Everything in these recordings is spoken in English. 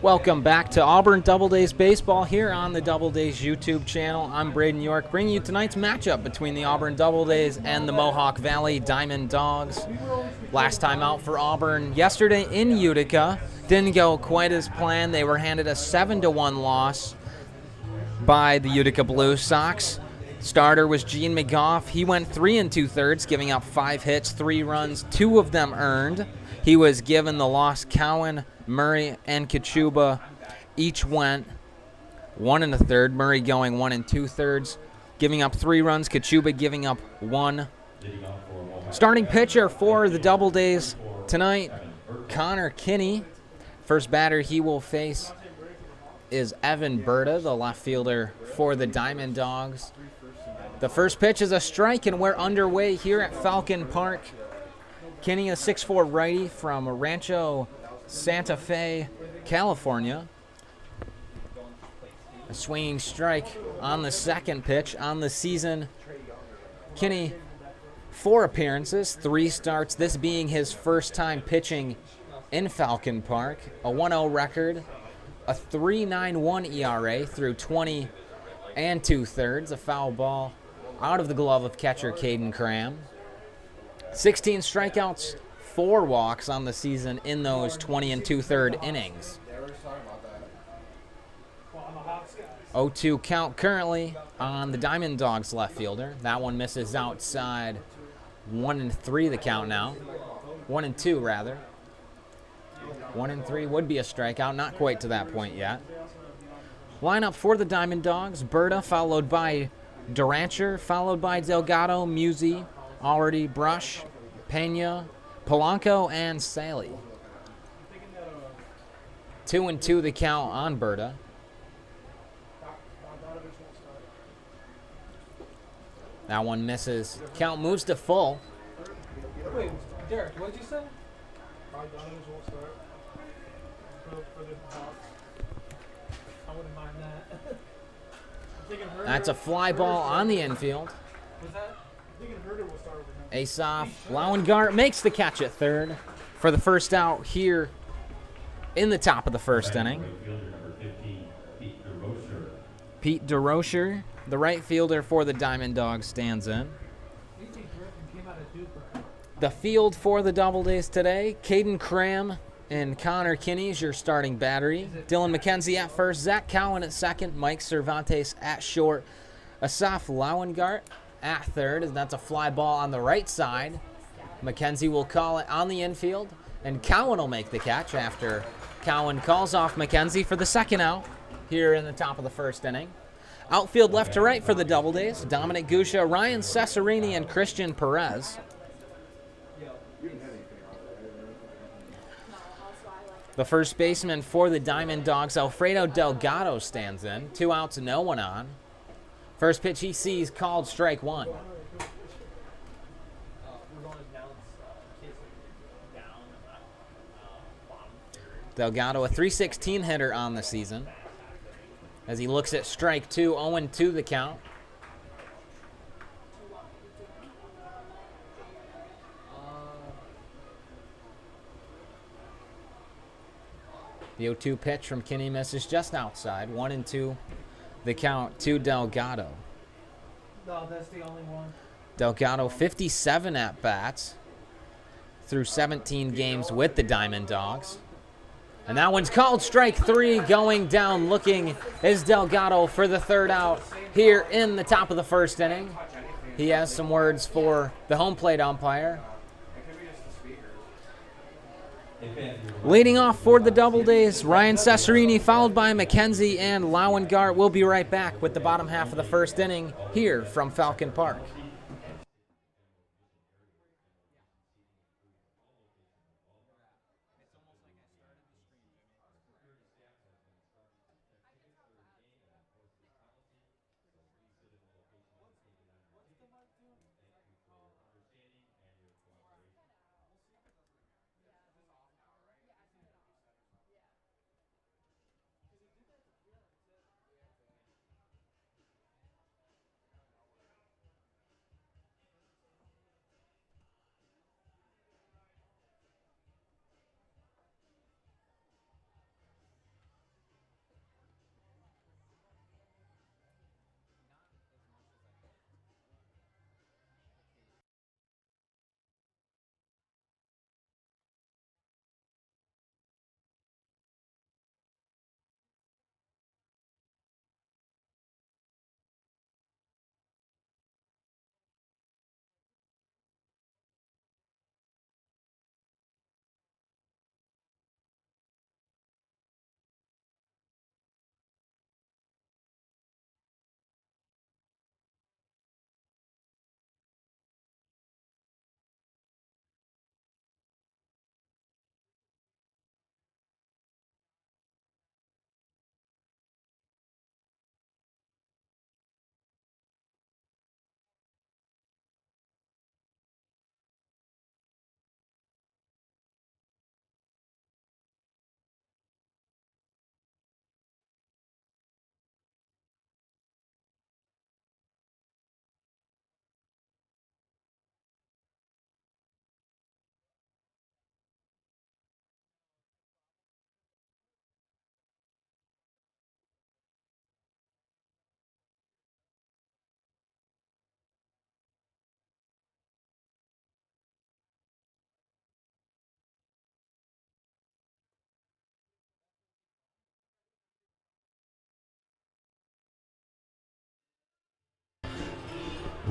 Welcome back to Auburn Doubledays Baseball here on the Doubledays YouTube channel. I'm Braden York, bringing you tonight's matchup between the Auburn Doubledays and the Mohawk Valley Diamond Dogs. Last time out for Auburn yesterday in Utica. Didn't go quite as planned. They were handed a 7-1 loss by the Utica Blue Sox. Starter was Gene McGough. He went 3 2/3, giving up 5 hits, 3 runs, 2 of them earned. He was given the loss. Cowan, Murray, and Kachuba each went 1 1/3. Murray going 1 2/3, giving up 3 runs. Kachuba giving up 1. Starting pitcher for the Doubledays tonight, Connor Kinney. First batter he will face is Evan Berta, the left fielder for the Diamond Dogs. The first pitch is a strike, and we're underway here at Falcon Park. Kinney, a 6'4" righty from Rancho Santa Fe, California. A swinging strike on the second pitch on the season. Kinney, 4 appearances, 3 starts, this being his first time pitching in Falcon Park. A 1-0 record, a 3.91 ERA through 20 2/3. A foul ball out of the glove of catcher Caden Cram. 16 strikeouts, 4 walks on the season in those 20 2/3 innings. 0-2 count currently on the Diamond Dogs left fielder. That one misses outside. 1-3 the count now. 1-2 rather. 1-3 would be a strikeout, not quite to that point yet. Lineup for the Diamond Dogs: Berta, followed by Durancher, followed by Delgado, Musi, Already, Brush, Pena, Polanco, and Sally. 2-2 the count on Berta. That one misses. Count moves to full. Wait, Derek, what did you say? Donovans won't start for the Hawks. I wouldn't mind that. That's a fly ball on the infield. Was that? I'm thinking Herder will start over now. Ace-off. Lauengart makes the catch at third for the first out here in the top of the first inning. Pete DeRocher, the right fielder for the Diamond Dogs, stands in. The field for the Doubledays today: Caden Cram and Connor Kinney is your starting battery. Dylan McKenzie at first, Zach Cowan at second, Mike Cervantes at short, Asaf Lauengart at third, and that's a fly ball on the right side. McKenzie will call it on the infield, and Cowan will make the catch after Cowan calls off McKenzie for the second out here in the top of the first inning. Outfield left to right for the Doubledays: Dominic Gusha, Ryan Cesarini, and Christian Perez. The first baseman for the Diamond Dogs, Alfredo Delgado, stands in. 2 outs, no one on. First pitch he sees called strike 1. Delgado, a .316 hitter on the season. As he looks at strike 2, 0-2 the count. The 0-2 pitch from Kinney misses just outside. 1-2 the count to Delgado. No, that's the only one. Delgado, 57 at-bats through 17 games with the Diamond Dogs. And that one's called strike 3. Going down looking is Delgado for the third out here in the top of the first inning. He has some words for the home plate umpire. Leading off for the Doubledays, Ryan Cesarini, followed by McKenzie and Lauengart. We'll be right back with the bottom half of the first inning here from Falcon Park.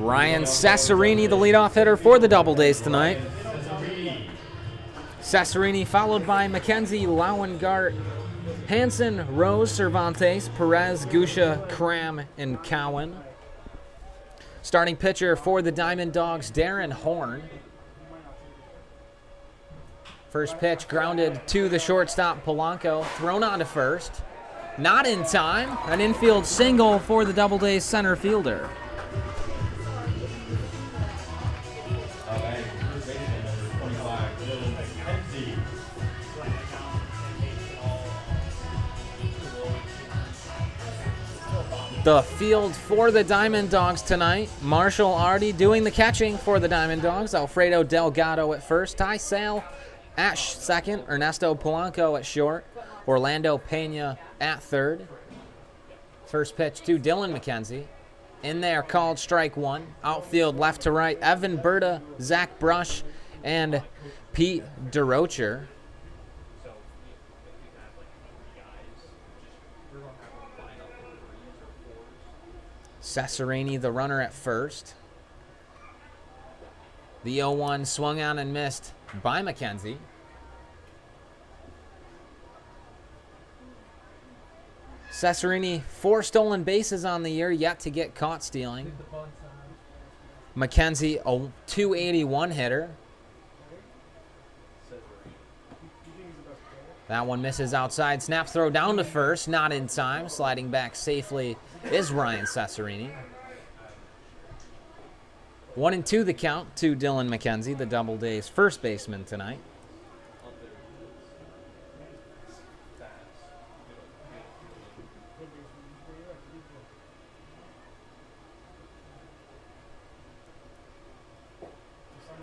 Ryan Cesarini, the leadoff hitter for the Doubledays tonight. Cesarini followed by Mackenzie Lauengart, Hansen, Rose, Cervantes, Perez, Gusha, Cram, and Cowan. Starting pitcher for the Diamond Dogs, Darren Horn. First pitch grounded to the shortstop, Polanco, thrown on to first. Not in time. An infield single for the Doubledays center fielder. The field for the Diamond Dogs tonight. Marshall Artie doing the catching for the Diamond Dogs. Alfredo Delgado at first. Ty Sale at second. Ernesto Polanco at short. Orlando Pena at third. First pitch to Dylan McKenzie. In there, called strike one. Outfield left to right. Evan Berta, Zach Brush, and Pete DeRocher. Cesarini, the runner at first. The 0-1 swung on and missed by McKenzie. Cesarini, 4 stolen bases on the year, yet to get caught stealing. McKenzie, a 281 hitter. That one misses outside. Snap throw down to first, not in time. Sliding back safely is Ryan Cesarini. 1-2 the count to Dylan McKenzie, the Doubledays first baseman tonight.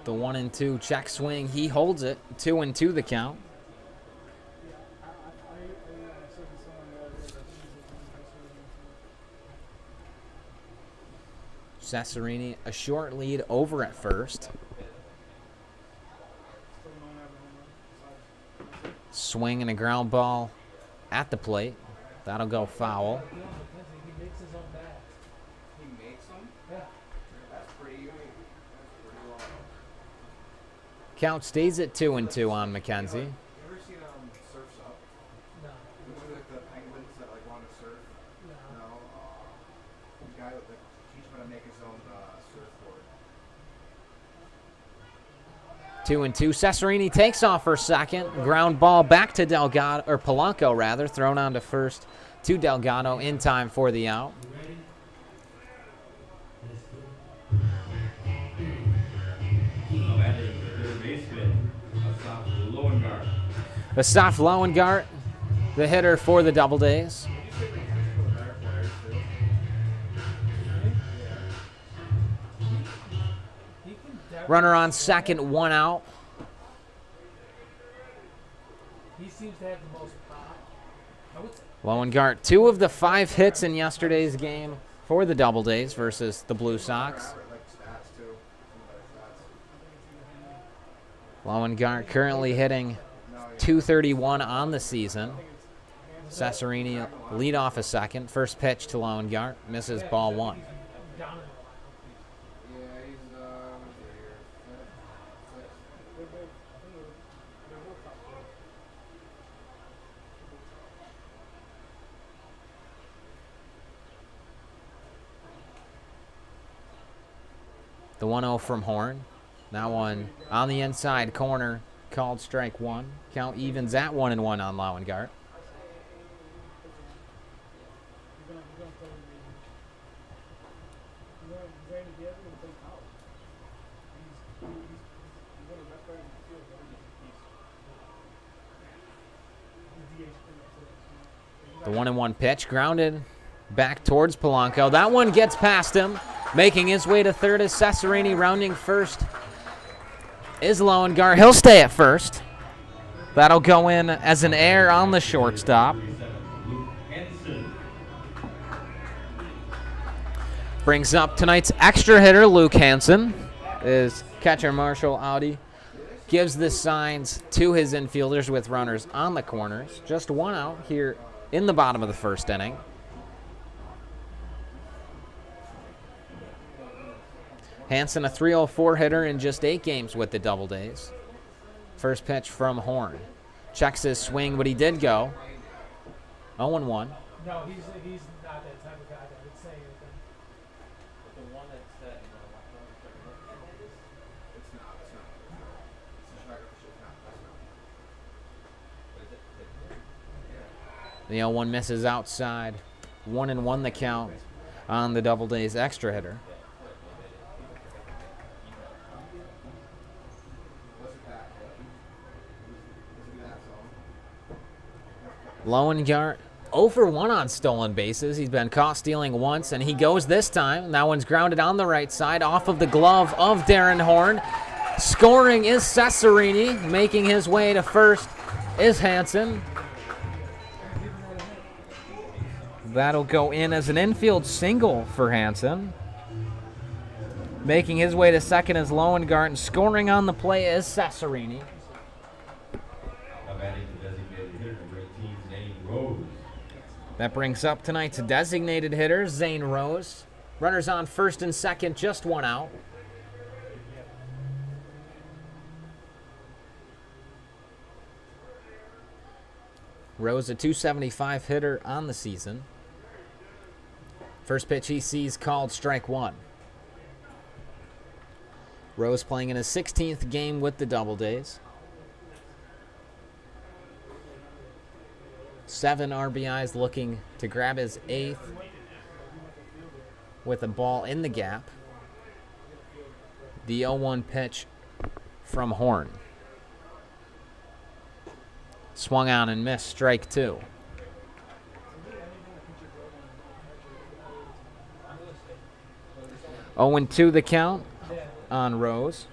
The 1-2 check swing, he holds it. 2-2 the count. Cesarini, a short lead over at first. Swing and a ground ball at the plate. That'll go foul. Count stays at 2-2 on McKenzie. Two and two. Cesarini takes off for second. Ground ball back to Delgado, or Polanco rather, thrown on to first to Delgado in time for the out. Asaf Lauengart, the hitter for the Doubledays. Runner on second, 1 out. He seems to have the most pop. Lauengart, 2 of the 5 hits in yesterday's game for the Doubledays versus the Blue Sox. Lauengart currently hitting .231 on the season. Cesarini lead off a second. First pitch to Lauengart, misses ball 1. The 1-0 from Horn. That one on the inside corner, called strike one. Count evens at 1-1 on Lauengart. The 1-1 pitch grounded back towards Polanco. That one gets past him. Making his way to third is Cesarini. Rounding first is Lauengart. He'll stay at first. That'll go in as an error on the shortstop. Brings up tonight's extra hitter, Luke Hansen. Is catcher Marshall Audi. Gives the signs to his infielders with runners on the corners. Just 1 out here in the bottom of the first inning. Hansen, a 304 hitter in just 8 games with the Doubledays. First pitch from Horn. Checks his swing, but he did go. 0-1. No, he's not that type of guy that would say anything. But the one that's set in the it's not. It's not. The 0-1 misses outside. 1-1 the count on the Doubledays extra hitter. Lowengardt 0 for 1 on stolen bases. He's been caught stealing once, and he goes this time. That one's grounded on the right side off of the glove of Darren Horn. Scoring is Cesarini. Making his way to first is Hansen. That'll go in as an infield single for Hansen. Making his way to second is Lowengardt, and scoring on the play is Cesarini. That brings up tonight's designated hitter, Zane Rose. Runners on first and second, just 1 out. Rose, a .275 hitter on the season. First pitch he sees called strike 1. Rose playing in his 16th game with the Doubledays. 7 RBIs, looking to grab his 8th with a ball in the gap. The 0-1 pitch from Horn. Swung on and missed, strike 2. Oh, 0-2 the count on Rose.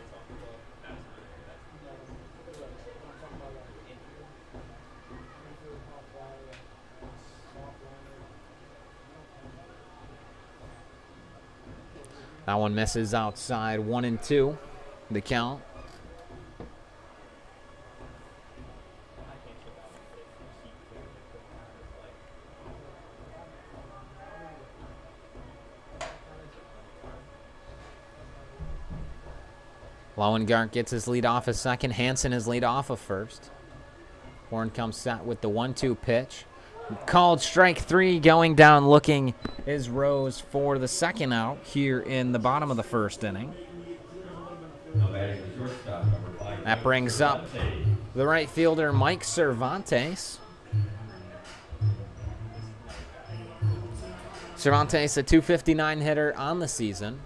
That one misses outside. 1-2 the count. Lowengardt gets his lead off of second. Hansen his lead off of first. Horn comes set with the 1-2 pitch. Called strike 3. Going down looking is Rose for the second out here in the bottom of the first inning. That brings up the right fielder, Mike Cervantes. Cervantes, a .259 hitter on the season.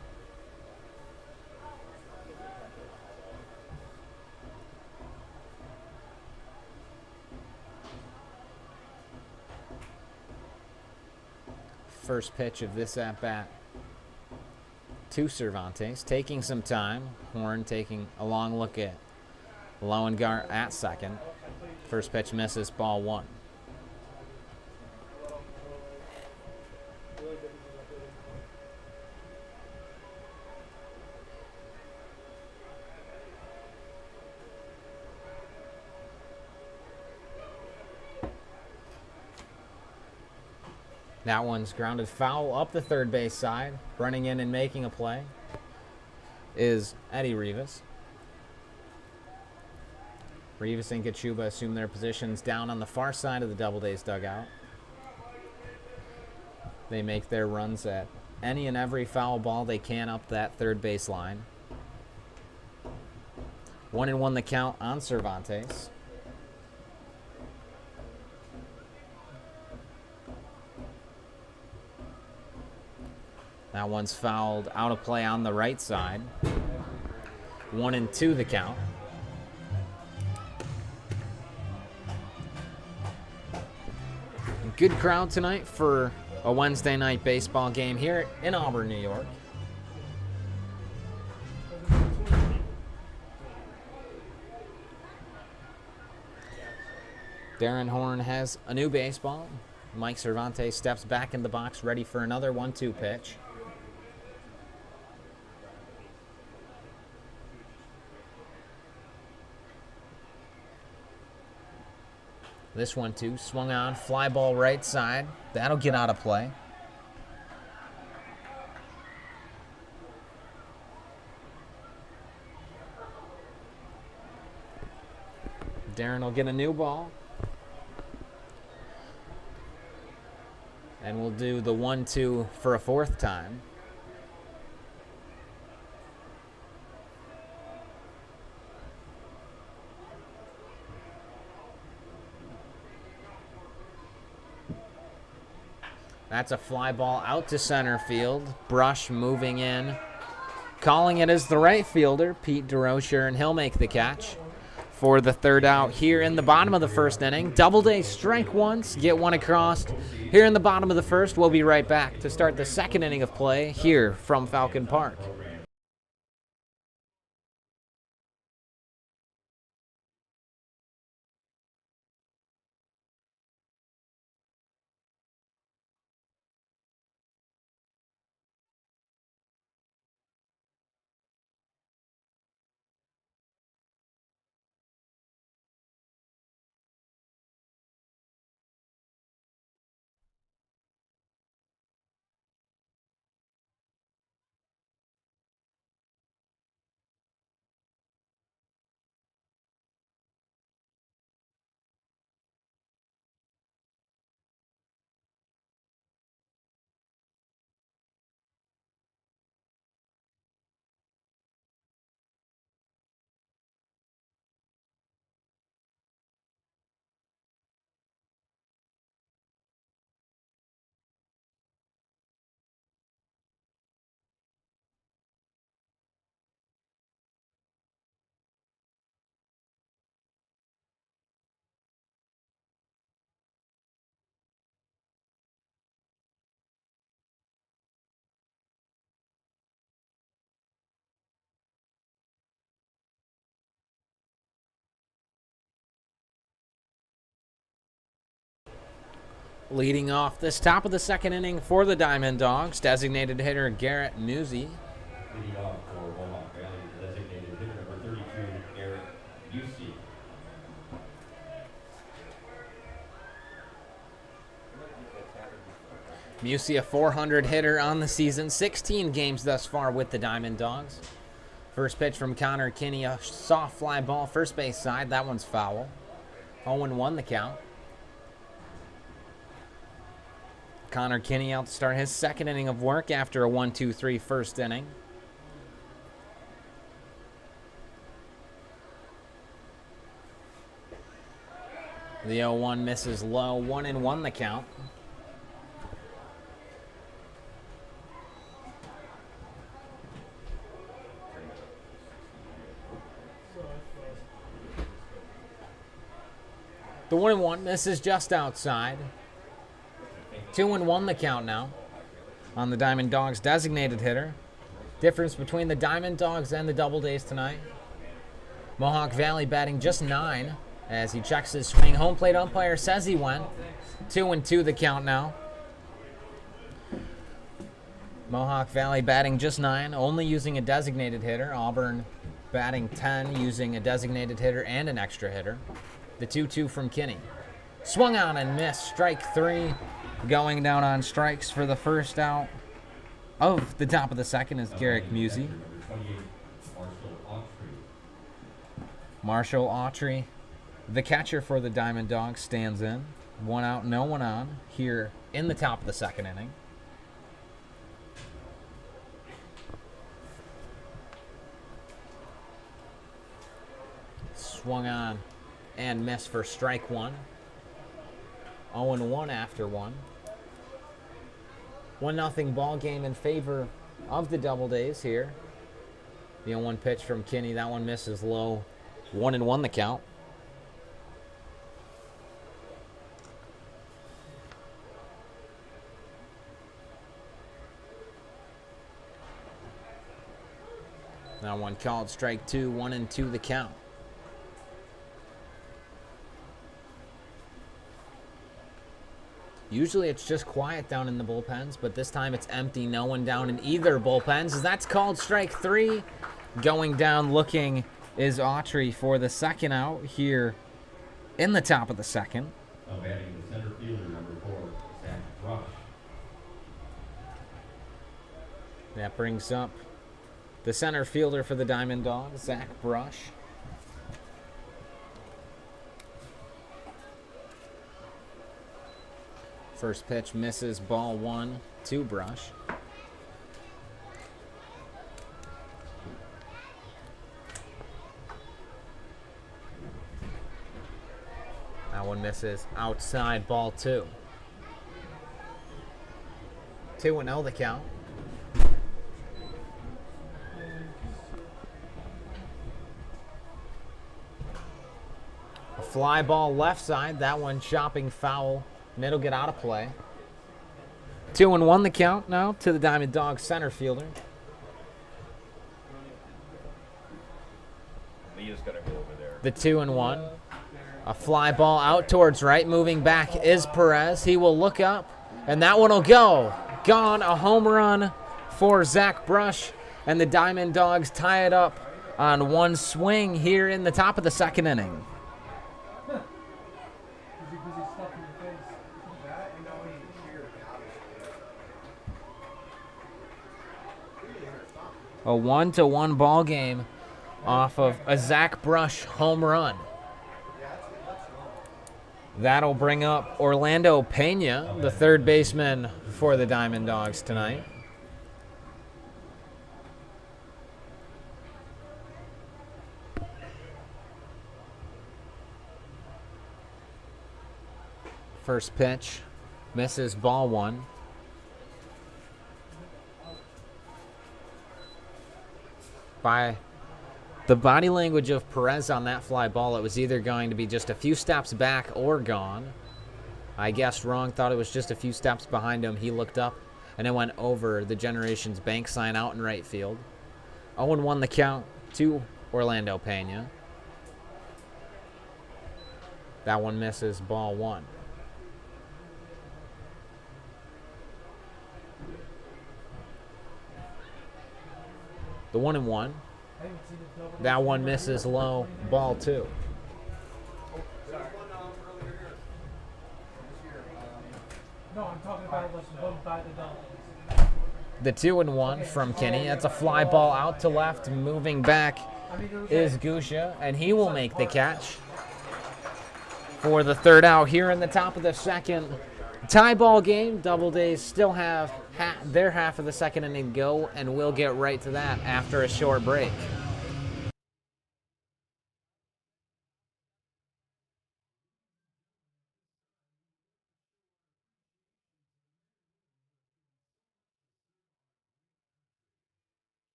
First pitch of this at-bat to Cervantes, taking some time. Horn taking a long look at Lowengardt at second. First pitch misses, ball 1. That one's grounded foul up the third base side. Running in and making a play is Eddie Rivas. Rivas and Kachuba assume their positions down on the far side of the Doubledays dugout. They make their runs at any and every foul ball they can up that third base line. 1-1 the count on Cervantes. That one's fouled out of play on the right side. 1-2 the count. Good crowd tonight for a Wednesday night baseball game here in Auburn, New York. Darren Horn has a new baseball. Mike Cervantes steps back in the box, ready for another 1-2 pitch. This 1-2 swung on, fly ball right side. That'll get out of play. Darren will get a new ball. And we'll do the 1-2 for a fourth time. That's a fly ball out to center field. Brush moving in. Calling it as the right fielder, Pete DeRocher, and he'll make the catch for the third out here in the bottom of the first inning. Doubleday strike once, get one across. Here in the bottom of the first, we'll be right back to start the second inning of play here from Falcon Park. Leading off this top of the second inning for the Diamond Dogs, designated hitter Garrett Musi. Leading off for Mohawk Valley, designated hitter number 32, Garrett Busey. Musi, a 400 hitter on the season, 16 games thus far with the Diamond Dogs. First pitch from Connor Kinney, a soft fly ball, first base side. That one's foul. 0-1 the count. Connor Kinney out to start his second inning of work after a 1-2-3 first inning. The 0-1 misses low, 1-1 the count. The 1-1 misses just outside. 2-1 the count now on the Diamond Dogs designated hitter. Difference between the Diamond Dogs and the Doubledays tonight. Mohawk Valley batting just 9 as he checks his swing. Home plate umpire says he went. 2-2 the count now. Mohawk Valley batting just 9, only using a designated hitter. Auburn batting 10, using a designated hitter and an extra hitter. The 2-2 from Kinney. Swung on and missed. Strike 3. Going down on strikes for the first out of the top of the second is Garrett Musi. Marshall Autry, the catcher for the Diamond Dogs, stands in. 1 out, no one on here in the top of the second inning. Swung on and missed for strike 1. 0-1 after 1. 1-0 ball game in favor of the Doubledays here. The 0-1 pitch from Kinney. That one misses low. 1-1 the count. That one called strike 2. 1-2 the count. Usually it's just quiet down in the bullpens, but this time it's empty. No one down in either bullpens. That's called strike 3. Going down looking is Autry for the second out here in the top of the second. Now batting the center fielder, number 4, Zach Brush. That brings up the center fielder for the Diamond Dogs, Zach Brush. First pitch misses, ball 1, 2 brush. That one misses, outside, ball 2. 2-0 the count. A fly ball left side, that one chopping foul. Middle get out of play. 2-1 the count now to the Diamond Dawgs center fielder. Leah's gonna go over there. The 2-1. A fly ball out towards right. Moving back is Perez. He will look up, and that one will go. Gone. A home run for Zach Brush, and the Diamond Dawgs tie it up on one swing here in the top of the second inning. A 1-1 ball game off of a Zach Brush home run. That'll bring up Orlando Pena, the third baseman for the Diamond Dawgs tonight. First pitch misses, ball 1. By the body language of Perez on that fly ball, it was either going to be just a few steps back or gone. I guessed wrong, thought it was just a few steps behind him. He looked up, and it went over the Generations Bank sign out in right field. 0-1 the count to Orlando Pena. That one misses, ball 1. The 1-1. That one misses low, ball 2. No, I'm talking about what's above by the Doubles. The 2-1 from Kinney. That's a fly ball out to left. Moving back is Gusha, and he will make the catch for the third out here in the top of the second. Tie ball game. Doubledays still have their half of the second inning to go, and we'll get right to that after a short break.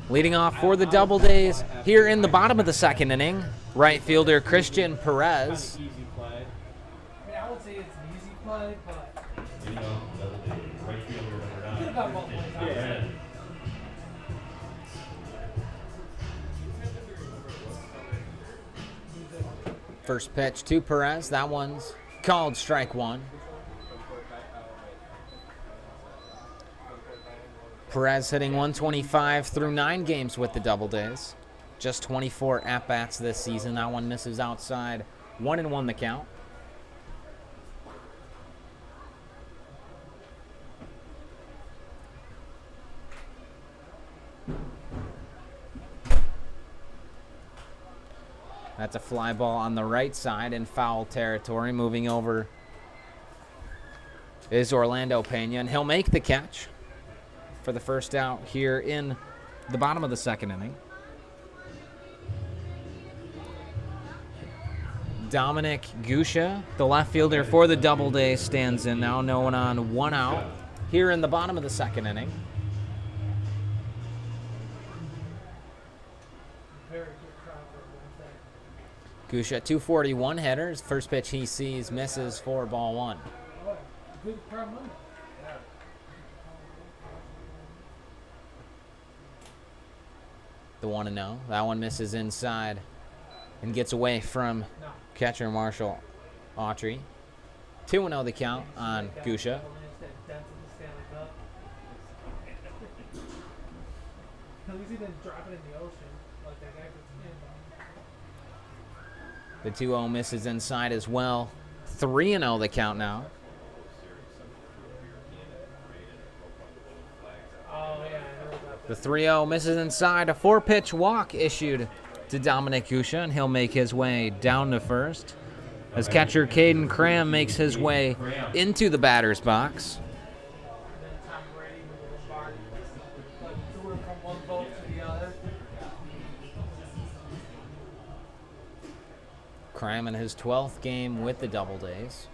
Leading off for the Doubledays here in the bottom of the second inning, right fielder Christian Perez. Easy play. I mean, I would say it's an easy play, but Right fielder number 9. got both ways. Yeah. First pitch to Perez. That one's called strike 1. Perez hitting 125 through 9 games with the Doubledays. Just 24 at-bats this season. That one misses outside. 1-1 the count. That's a fly ball on the right side in foul territory. Moving over is Orlando Pena, and he'll make the catch for the first out here in the bottom of the second inning. Dominic Gusha, the left fielder for the Doubledays, stands in now, no one on, one out here in the bottom of the second inning. Very good crowd for Wednesday. Gusha, 241 hitters. First pitch he sees, misses for ball one. Oh, good crowd money. The 1-0. That one misses inside and gets away from No. catcher Marshall Autry. 2-0 the count on Gusha. At least he didn't drop it in the ocean like that guy could stand on. The 2-0 misses inside as well. 3-0 the count now. Oh, yeah, I know about The 3-0 misses inside. A 4-pitch walk issued to Dominic Gusha, and he'll make his way down to first as catcher Caden Cram makes his way into the batter's box. And then Tom Brady with the Lombardi. Like, threw it from one boat to the other. Cram in his 12th game with the Doubledays.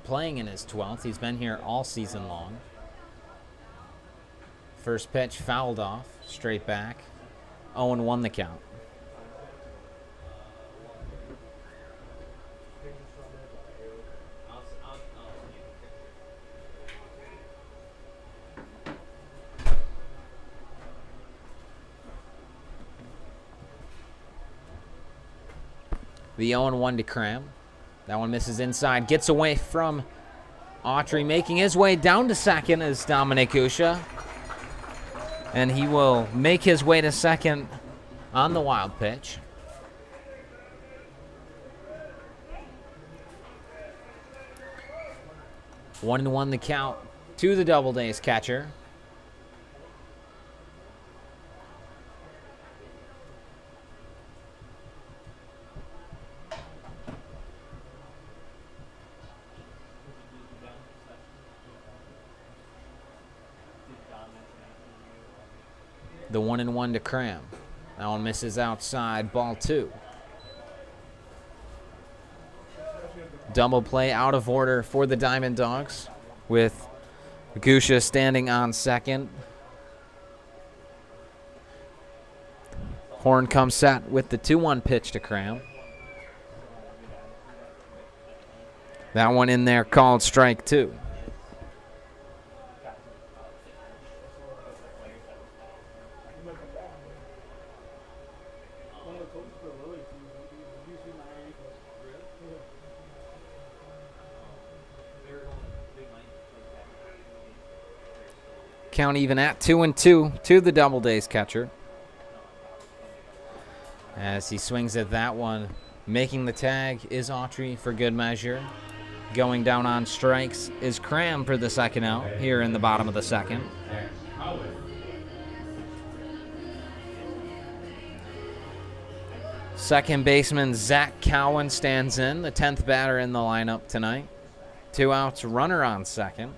Playing in his 12th. He's been here all season long. First pitch fouled off, straight back. 0-1 the count. The 0-1 to Cram. That one misses inside. Gets away from Autry. Making his way down to second is Dominic Gusha. And he will make his way to second on the wild pitch. One and one the count to the Doubledays catcher. The 1-1 to Cram. That one misses outside, ball two. Double play out of order for the Diamond Dogs with Gusha standing on second. Horn comes set with the 2-1 pitch to Cram. That one in there called strike two. Count even at 2-2 to the Doubledays catcher. As he swings at that one, making the tag is Autry for good measure. Going down on strikes is Cram for the second out here in the bottom of the second. Second baseman Zach Cowan stands in, the 10th batter in the lineup tonight. 2 outs, runner on second.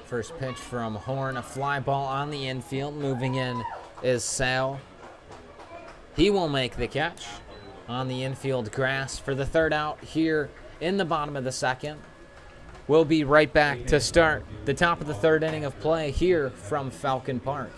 First pitch from Horn, a fly ball on the infield. Moving in is Sale. He will make the catch on the infield grass for the third out here in the bottom of the second. We'll be right back to start the top of the third inning of play here from Falcon Park.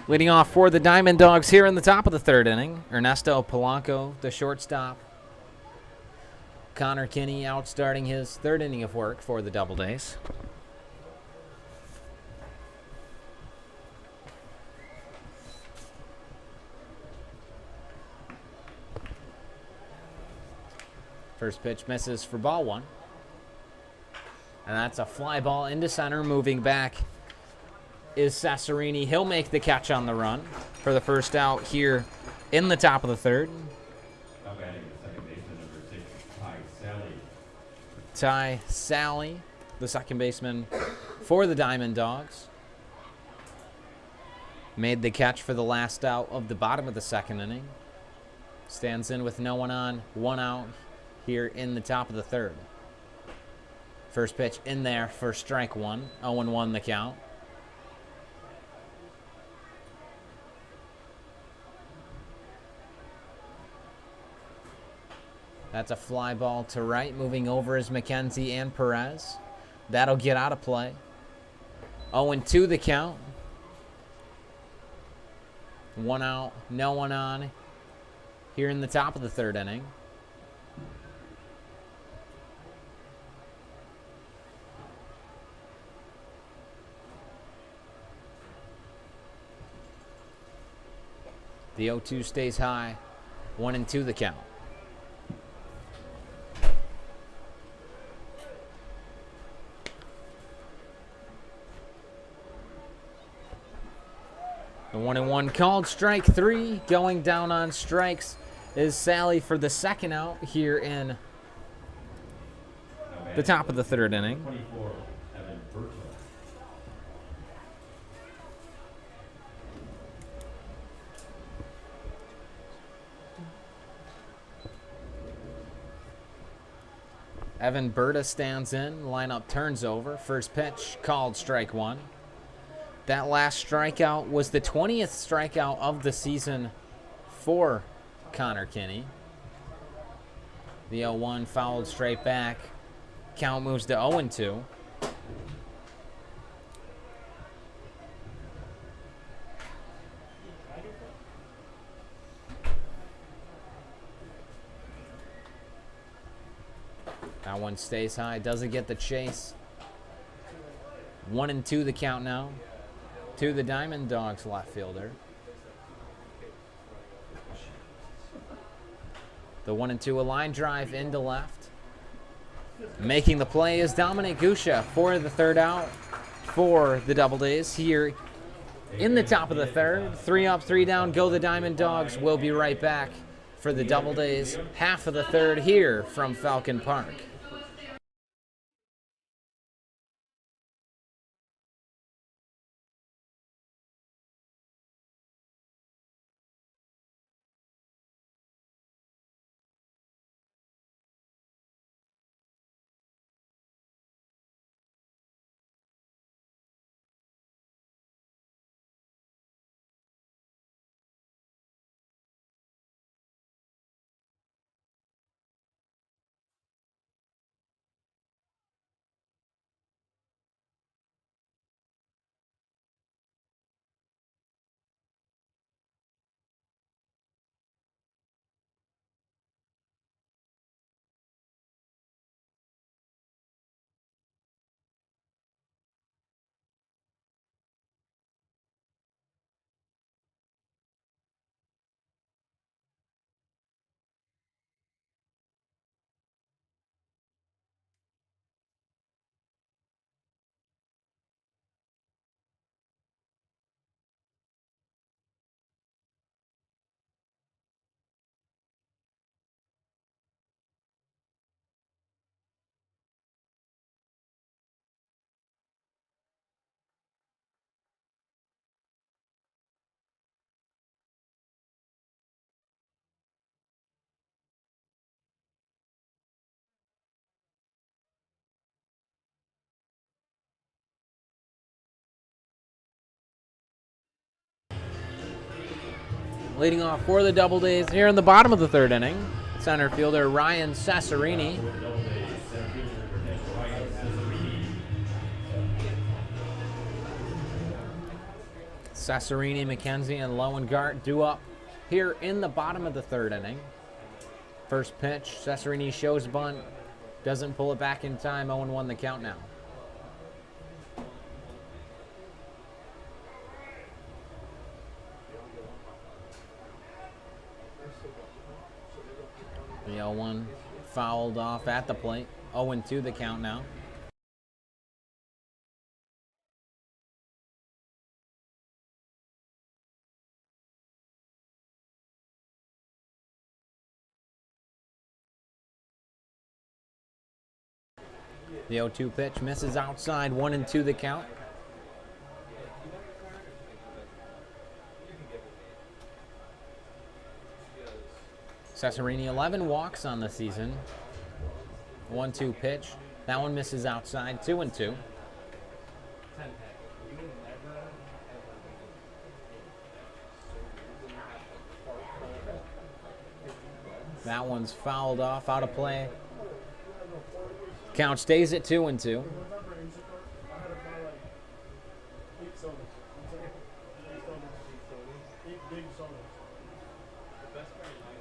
Leading off for the Diamond Dogs here in the top of the third inning, Ernesto Polanco, the shortstop. Connor Kinney out starting his third inning of work for the Doubledays. First pitch misses for ball one. And that's a fly ball into center. Moving back is Cesarini. He'll make the catch on the run for the first out here in the top of the third. Now batting the second baseman, number 6, Ty Sally. Ty Sally, the second baseman for the Diamond Dogs. Made the catch for the last out of the bottom of the second inning. Stands in with no one on, 1 out here in the top of the third. First pitch in there for strike one. 0-1 the count. That's a fly ball to right. Moving over is McKenzie and Perez. That'll get out of play. 0-2 the count. 1 out, no one on here in the top of the third inning. The 0-2 stays high. 1-2 the count. The 1-1 called. Strike three. Going down on strikes is Sally for the second out here in the top of the third inning. 24, Evan Berta. Evan Berta stands in. Lineup turns over. First pitch called strike one. That last strikeout was the 20th strikeout of the season for Connor Kinney. The 0-1 fouled straight back. Count moves to 0-2. That one stays high, doesn't get the chase. 1-2 the count now to the Diamond Dogs left fielder. The 1-2, a line drive into left. Making the play is Dominic Gusha for the third out for the Doubledays here in the top of the third. 3 up, 3 down, go the Diamond Dogs. We'll be right back for the Doubledays half of the third here from Falcon Park. Leading off for the Doubledays here in the bottom of the third inning, center fielder Ryan Cesarini. Cesarini, McKenzie, and Lowengart due up here in the bottom of the third inning. First pitch, Cesarini shows bunt, doesn't pull it back in time. 0-1 the count now. The 0-1 fouled off at the plate. 0-2 the count now. The 0-2 pitch misses outside. 1-2 the count. Cesarini 11 walks on the season. 1-2 pitch. That one misses outside. 2-2. That one's fouled off, out of play. Count stays at 2-2.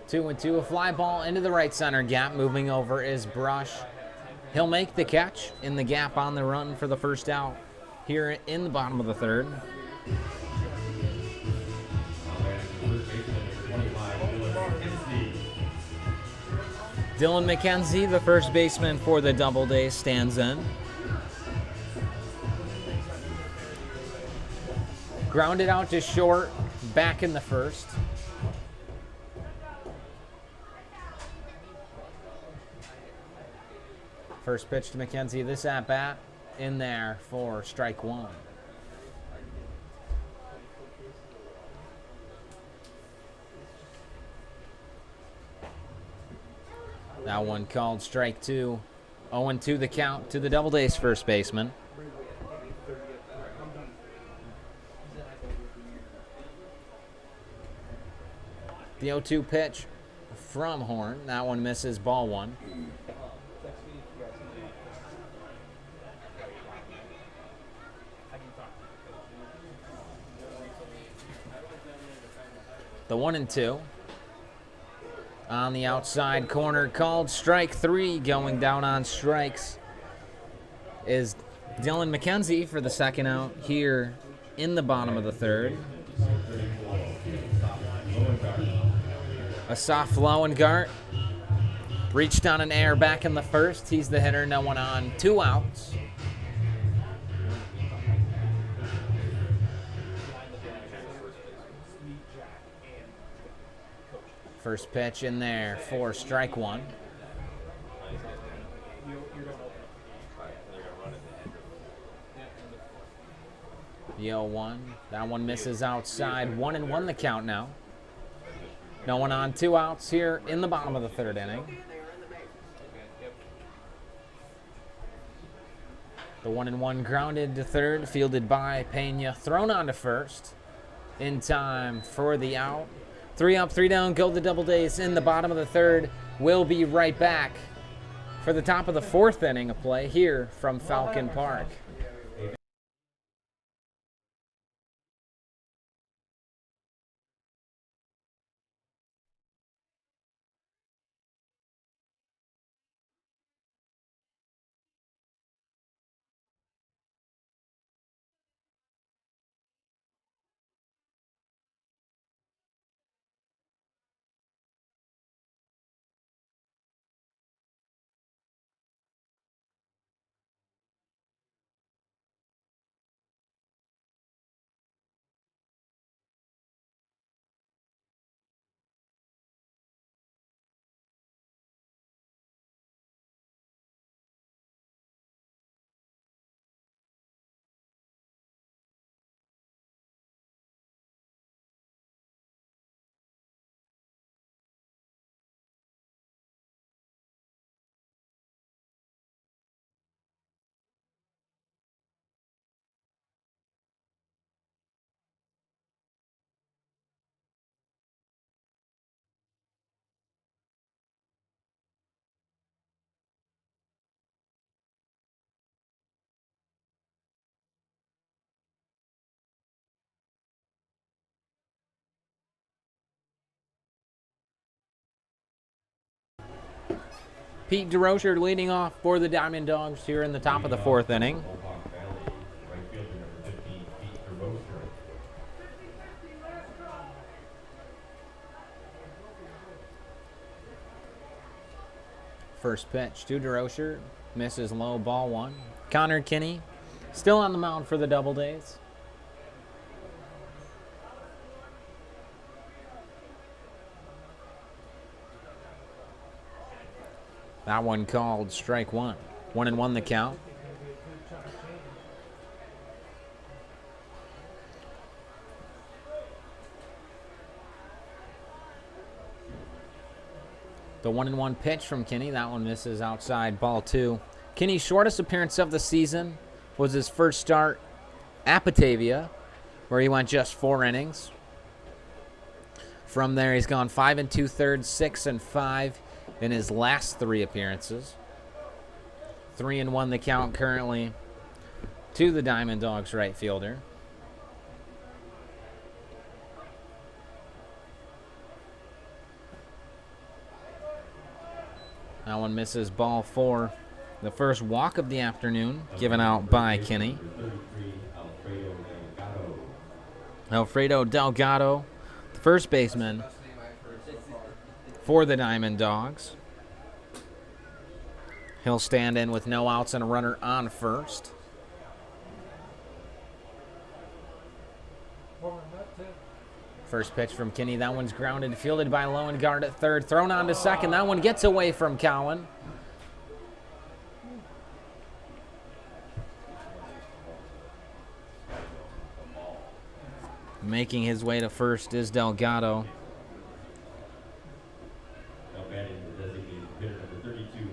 2-2, a fly ball into the right center gap. Moving over is Brush. He'll make the catch in the gap on the run for the first out here in the bottom of the third. Dylan McKenzie, the first baseman for the Doubledays, stands in. Grounded out to short, back in the first. First pitch to McKenzie, this at-bat in there for strike one. That one called strike two. 0-2 the count to the Doubledays first baseman. The 0-2 pitch from Horn. That one misses, ball one. The 1-2. On the outside corner, called strike three. Going down on strikes is Dylan McKenzie for the second out here in the bottom of the third. A soft Lowengart reached on an error back in the first. He's the hitter, no one on, 2 outs. First pitch in there for strike one. The 0-1. That one misses outside. 1-1 the count now. No one on, 2 outs here in the bottom of the third inning. The 1-1 grounded to third, fielded by Pena. Thrown on to first in time for the out. 3 up, 3 down, go the Doubledays in the bottom of the third. We'll be right back for the top of the fourth inning of play here from Falcon Park. Pete DeRocher leading off for the Diamond Dogs here in the top of the 4th inning. Mohawk Valley, right fielder number 15, Pete DeRocher. First pitch to DeRocher. Misses low, ball 1. Connor Kinney still on the mound for the Doubledays. That one called strike 1. 1-1 the count. The 1-1 pitch from Kinney. That one misses outside, ball 2. Kinney's shortest appearance of the season was his first start at Batavia, where he went just 4 innings. From there, he's gone 5 2/3, 6 5 in his last 3 appearances. 3-1 the count currently to the Diamond Dogs right fielder. That one misses, ball 4. The first walk of the afternoon given out by Kinney. Alfredo Delgado, the first baseman for the Diamond Dogs. He'll stand in with no outs and a runner on first. First pitch from Kinney. That one's grounded, fielded by Lowengard at third. Thrown on to second. That one gets away from Cowan. Making his way to first is Delgado. Now batting the designated hitter number 32,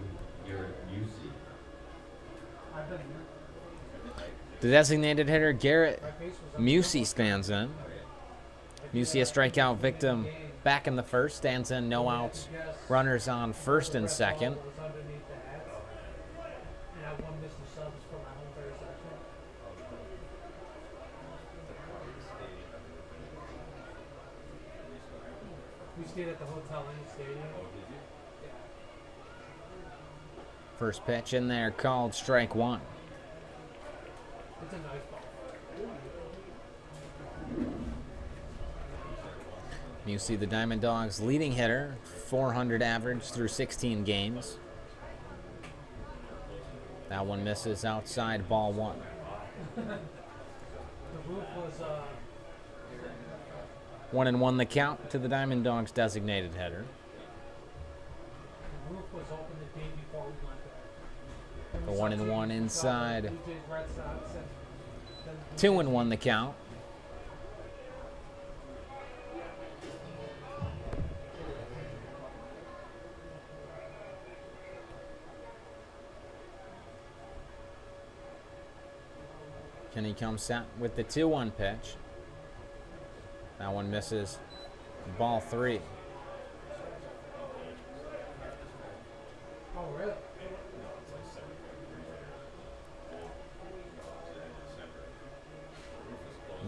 Garrett Busey. The designated hitter, Garrett Musey, stands in. Musey, a strikeout victim back in the first, stands in, no outs. Runners on first and second. We stayed at the hotel in the stadium. First pitch in there called strike 1. It's a nice ball. Musey, the Diamond Dogs' leading hitter, 400 average through 16 games. That one misses outside, ball 1. The roof was 1-1 the count to the Diamond Dogs' designated hitter. the roof was open the day before we went there. The 1-1 inside. Blue Jays, Red Sox, and then 2-1 the count. Kenny comes set with the 2-1 pitch. That one misses, ball 3. Oh, really?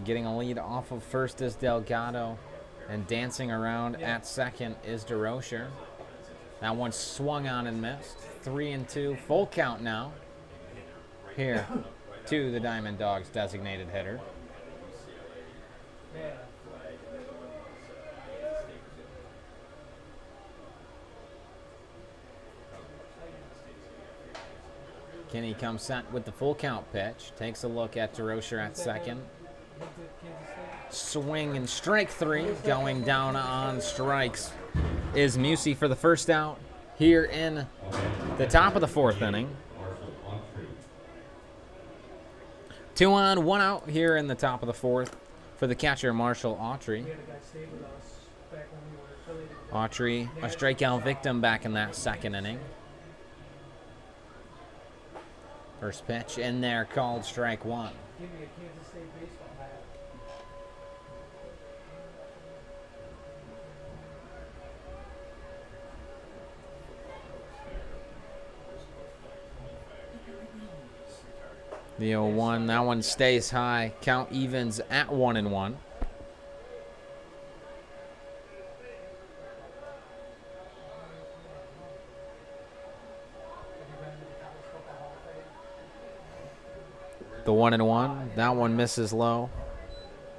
Getting a lead off of first is Delgado, and dancing around at second is DeRocher. That one swung on and missed. 3-2, full count now. Here to the Diamond Dogs designated hitter. Yeah. Kenny comes set with the full count pitch. Takes a look at DeRocher at second. Went to Kansas State. Swing and strike 3. Going down on strikes is Musey for the first out here in the top of the 4th inning. 2 on, 1 out here in the top of the 4th for the catcher, Marshall Autry. We had a guy stay with us back when we were affiliated. Autry, a strikeout victim back in that 2nd inning. First pitch in there called strike 1. Give me a Kansas State baseball hat. The 0-1, that one stays high. Count evens at 1-1. The 1-1. That one misses low.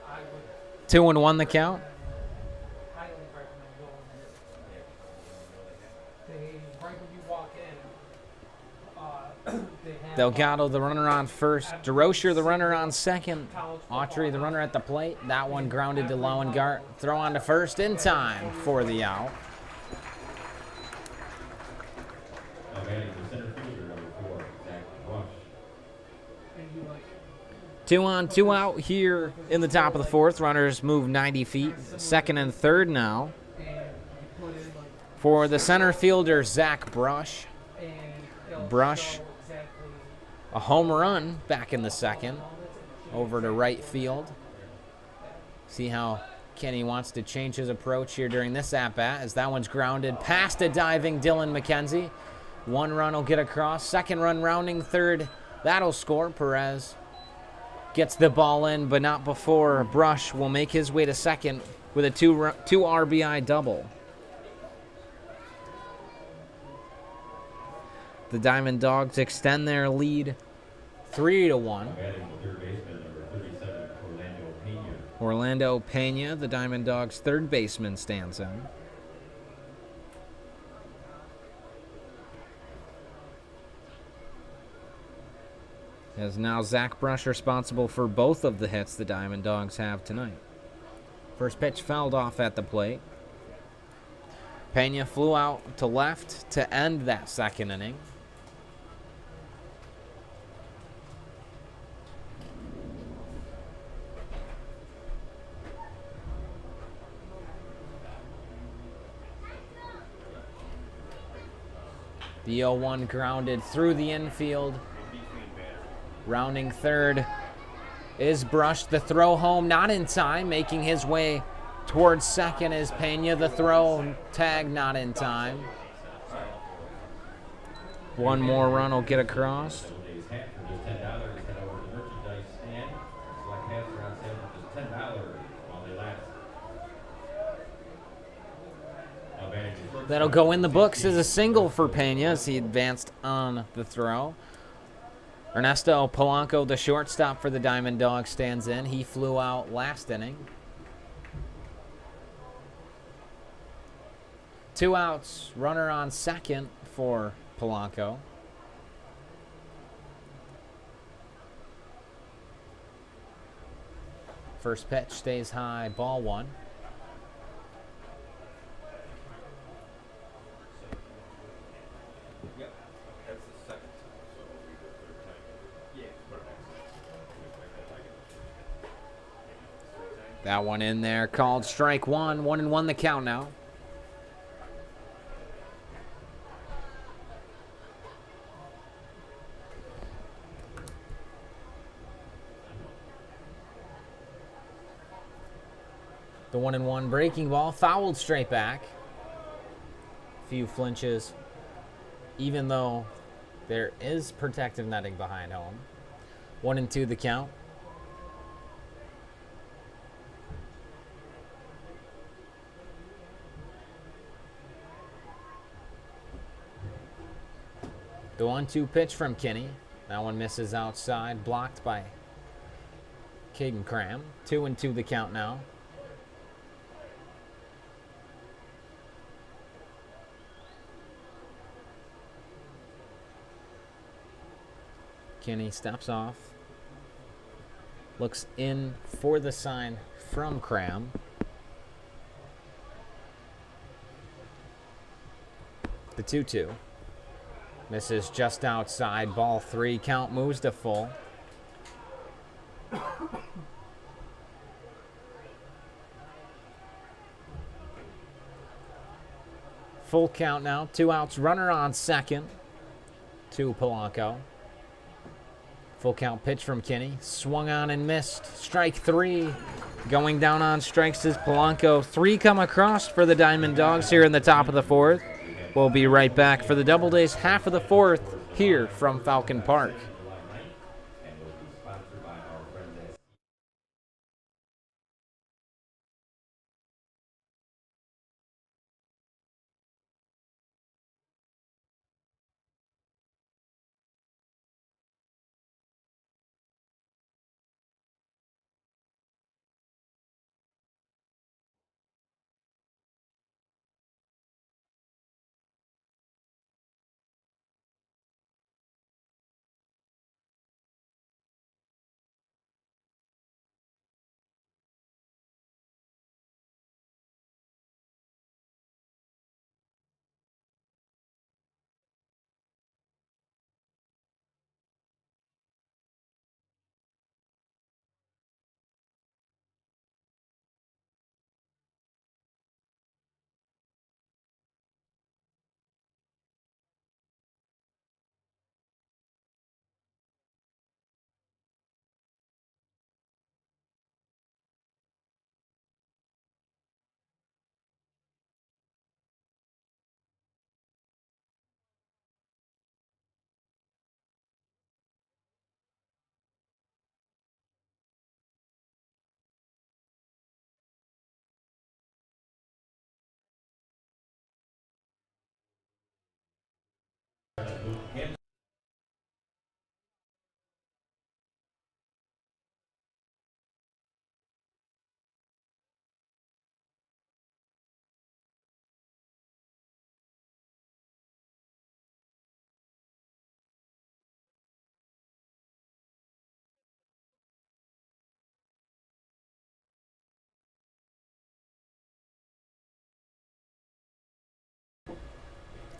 I would 2-1 the count. highly recommend going there. They, right when you walk in, they have Delgado, the runner on first. DeRocher, the runner on second. college football Autry, the runner at the plate. That one grounded to Lowengart. Throw on to first in time for the out. Now batting the center fielder, number 4, Zach Rush. and you like 2 on, 2 out here in the top of the fourth. Runners move 90 feet. Second and third now and you put in like for the center fielder, Zach Brush. and it'll Brush. show exactly A home run back in the second over to right field. See how Kenny wants to change his approach here during this at-bat as that one's grounded past a diving Dylan McKenzie. One run will get across. Second run rounding third. That'll score. Perez gets the ball in, but not before Brush will make his way to second with a two RBI double. The Diamond Dogs extend their lead 3-1. Batting the third baseman, number 37, Orlando Pena. Orlando Pena, the Diamond Dogs' third baseman, stands in. As now Zach Brush responsible for both of the hits the Diamond Dogs have tonight. First pitch fouled off at the plate. Pena flew out to left to end that second inning. The 0-1 grounded through the infield. Rounding third is Brush. The throw home, not in time. Making his way towards second is Pena. The throw tag, not in time. One more run will get across. Doubledays hat for just $10. Head over to the merchandise stand. Select hats are on sale for just $10 while they last. Now batting the shortstop, That'll go in the books as a single for Pena as he advanced on the throw. Ernesto Polanco, the shortstop for the Diamond Dogs, stands in. He flew out last inning. 2 outs, runner on second for Polanco. First pitch stays high, ball 1. That one in there, called strike 1. 1-1 the count now. The 1-1 breaking ball, fouled straight back. Few flinches, even though there is protective netting behind home. 1-2 the count. The 1-2 pitch from Kinney. That one misses outside, blocked by Caden Cram. 2-2 the count now. Kinney steps off. Looks in for the sign from Cram. The 2-2. Misses just outside, ball 3. Count moves to full. Full count now. 2 outs, runner on second to Polanco. Full count pitch from Kinney. Swung on and missed. Strike 3. Going down on strikes is Polanco. 3 come across for the Diamond Dogs here in the top of the fourth. We'll be right back for the Doubledays half of the fourth here from Falcon Park.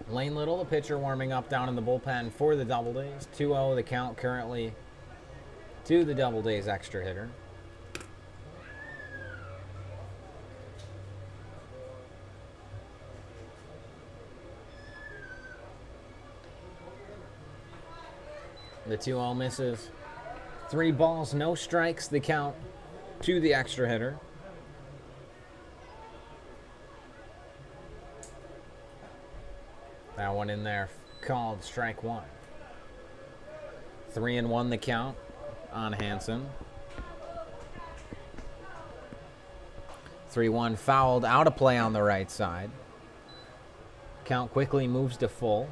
Lane Little, the pitcher, warming up down in the bullpen for the Doubledays. 2-0 the count currently to the Doubledays extra hitter. The 2-0 misses. 3 balls, no strikes, the count to the extra hitter. That one in there called strike 1. 3-1 the count on Hansen. 3-1 fouled out of play on the right side. Count quickly moves to full.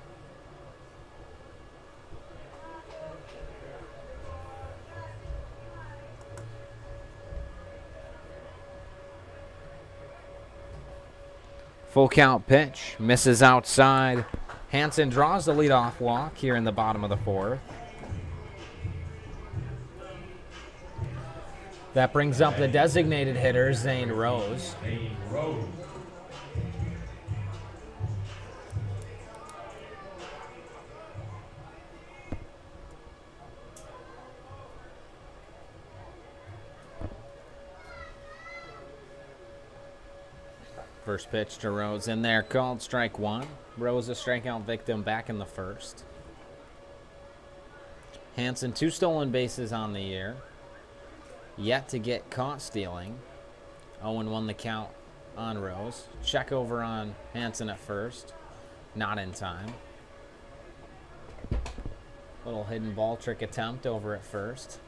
Full count pitch, misses outside. Hansen draws the leadoff walk here in the bottom of the 4th. That brings up the designated hitter, Zane Rose. First pitch to Rose in there, called strike 1. Rose a strikeout victim back in the 1st. Hansen 2 stolen bases on the year. Yet to get caught stealing. 0-1 the count on Rose. Check over on Hansen at first. Not in time. Little hidden ball trick attempt over at first.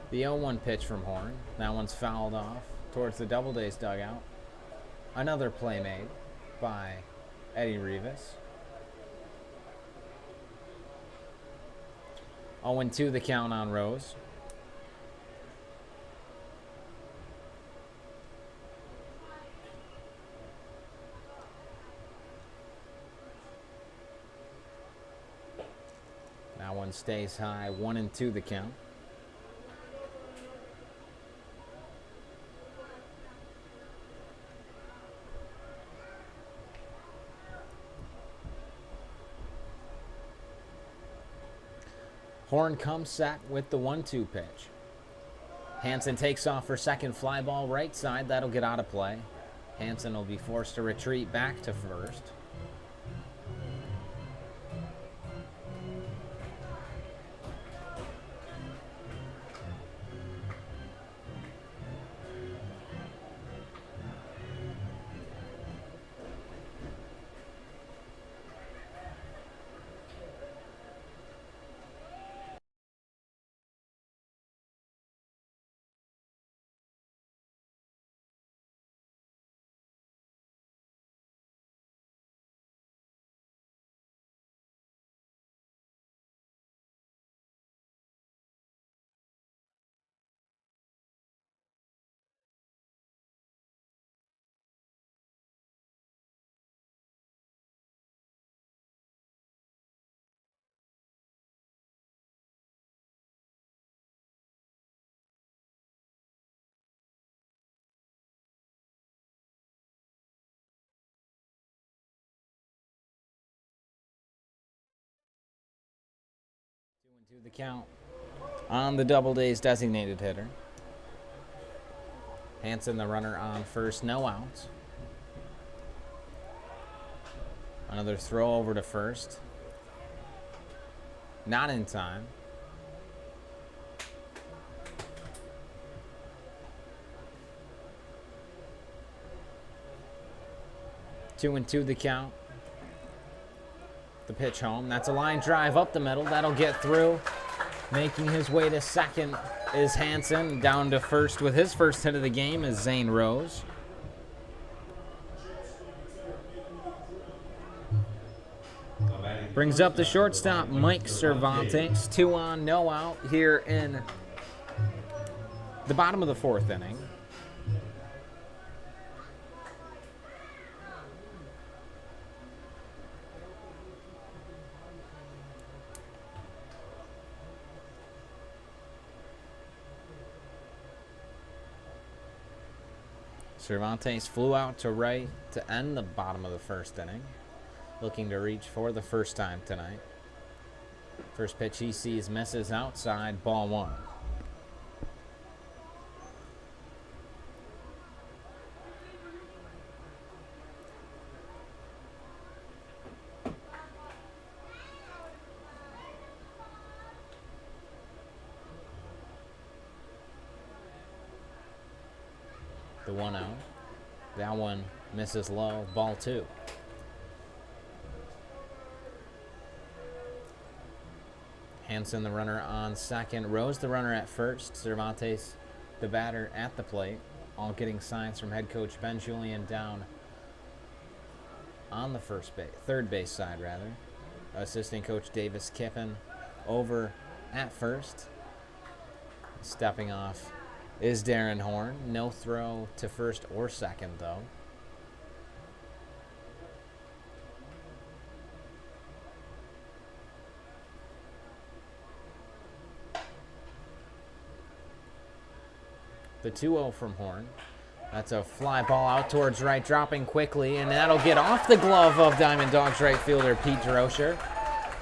The 0-1 pitch from Horn. That one's fouled off towards the Doubledays dugout. Another play made by Eddie Rivas. 0-2 the count on Rose. That one stays high. 1-2 the count. Horn comes set with the 1-2 pitch. Hansen takes off for second, fly ball right side. That'll get out of play. Hansen will be forced to retreat back to first. To the count on the Doubledays designated hitter. Hansen, the runner on first, no outs. Another throw over to first. Not in time. Two and two the count. The pitch home. That's a line drive up the middle. That'll get through. Making his way to second is Hansen. Down to first with his first hit of the game is Zane Rose. Brings up the shortstop, Mike Cervantes. 2 on, no out here in the bottom of the 4th inning. Cervantes flew out to right to end the bottom of the 1st inning. Looking to reach for the first time tonight. First pitch he sees misses outside, ball 1. The 1-0. That one misses low, ball 2. Hansen, the runner on second. Rose, the runner at first. Cervantes, the batter at the plate. All getting signs from head coach Ben Julian down on the third base side, rather. Assistant coach Davis Kiffin over at first. Stepping off is Darren Horn. No throw to first or second, though. The 2-0 from Horn. That's a fly ball out towards right, dropping quickly, and that'll get off the glove of Diamond Dogs right fielder Pete Droscher.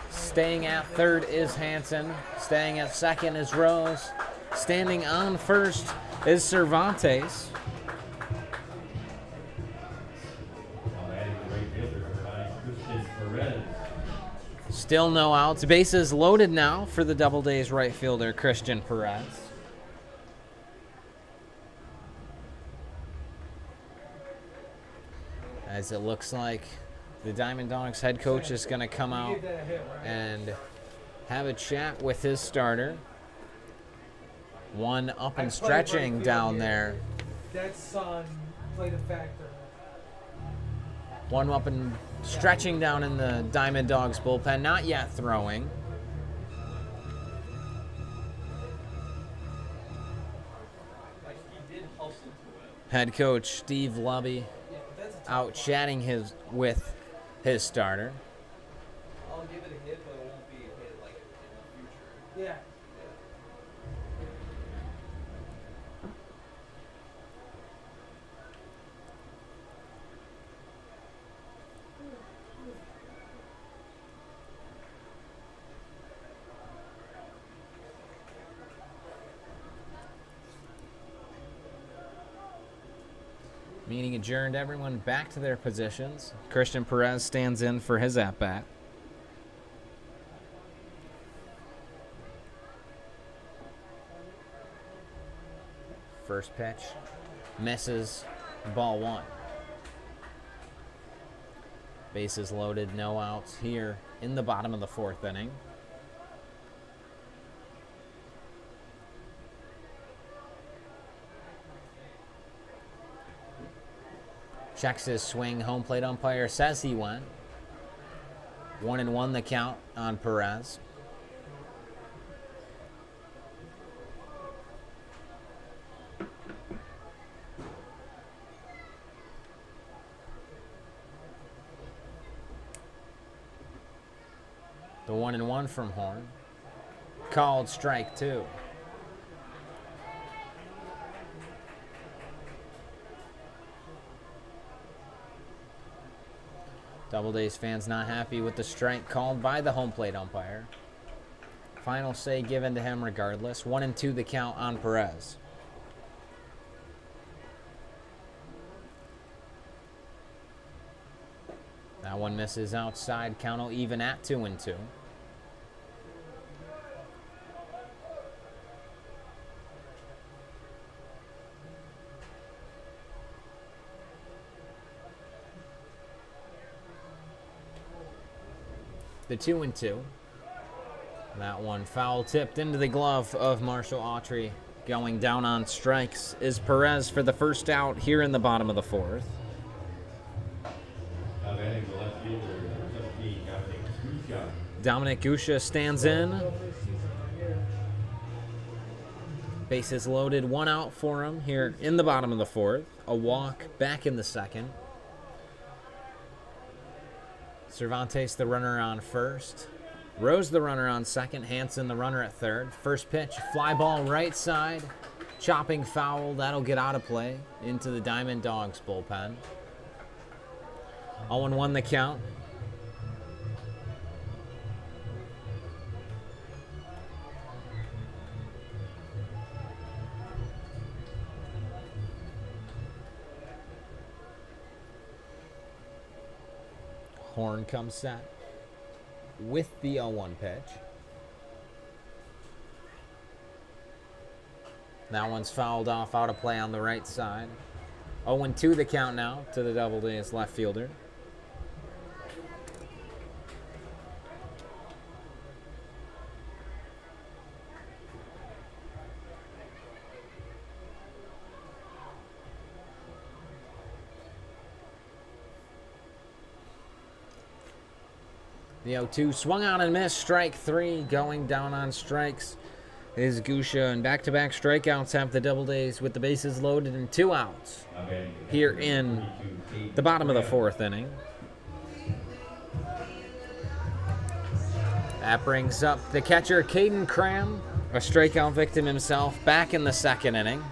Staying at third is Hansen. Staying at second is Rose. Standing on first is Cervantes. Still no outs. Bases loaded now for the Doubledays right fielder Christian Perez. As it looks like the Diamond Dogs head coach is going to come out and have a chat with his starter. One up and stretching down there. That son played a factor. One up and stretching down in the Diamond Dogs bullpen, not yet throwing. Head coach Steve Lubby out chatting with his starter. I'll give it a hit, but it won't be a hit like in the future. Yeah. Meeting adjourned, everyone back to their positions. Christian Perez stands in for his at-bat. First pitch misses, ball 1. Bases loaded, no outs here in the bottom of the 4th inning. Checks his swing. Home plate umpire says he went. 1-1 the count on Perez. The 1-1 from Horn. Called strike 2. Doubledays fans not happy with the strike called by the home plate umpire. Final say given to him regardless. 1-2 the count on Perez. That one misses outside. Count will even at 2-2. The 2-2. That one foul tipped into the glove of Marshall Autry. Going down on strikes is Perez for the first out here in the bottom of the fourth. Now batting the left fielder, number 17, Gusha. Dominic Gusha stands in. Lovely season right here. Bases loaded, one out for him here in the bottom of the fourth. A walk back in the second. Cervantes the runner on first. Rose the runner on second. Hanson the runner at third. First pitch, fly ball right side. Chopping foul, that'll get out of play into the Diamond Dogs bullpen. 0-1 the count. Horn comes set with the 0-1 pitch. That one's fouled off, out of play on the right side. 0-2 the count now to the Doubledays left fielder. The 0-2 swung on and missed. Strike three. Going down on strikes is Gusha. And back-to-back strikeouts have the Doubledays with the bases loaded and 2 outs here in the bottom of the fourth inning. That brings up the catcher, Caden Cram, a strikeout victim himself, back in the second inning.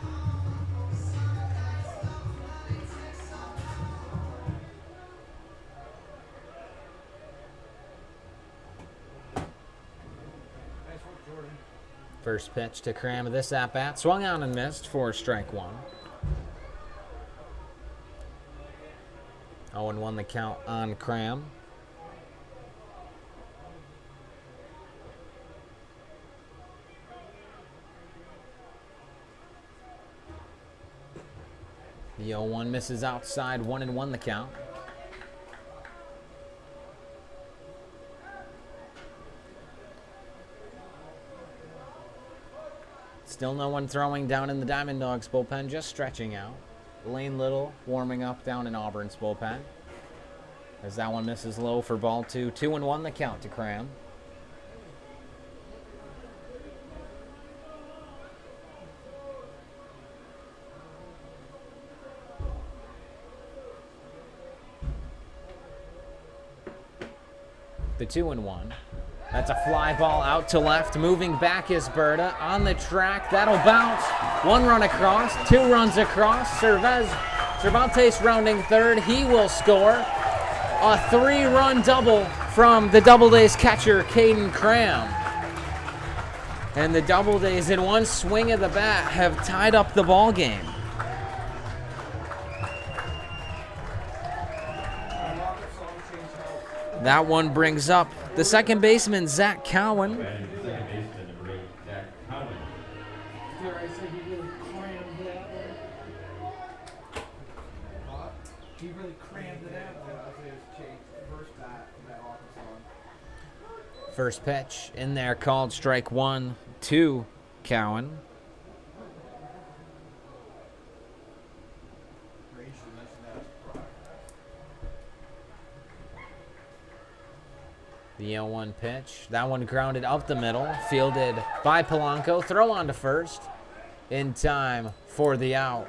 First pitch to Cram of this at-bat. Swung on and missed for strike one. 0-1 the count on Cram. The 0-1 misses outside. 1-1 the count. Still no one throwing down in the Diamond Dogs bullpen, just stretching out. Lane Little warming up down in Auburn's bullpen. As that one misses low for ball two. 2-1 the count to Cram. The 2-1. That's a fly ball out to left. Moving back is Berta. On the track, that'll bounce. 1 run across, 2 runs across. Cervantes rounding third. He will score. A 3-run double from the Doubledays catcher, Caden Cram. And the Doubledays, in one swing of the bat, have tied up the ball game. That one brings up the second baseman, Zach Cowan. Batting the second baseman, number 8, Zach Cowan. Dare I say he really crammed that one? He really crammed it out. First pitch in there called strike one to Cowan. The 0-1 pitch. That one grounded up the middle. Fielded by Polanco. Throw on to first. In time for the out.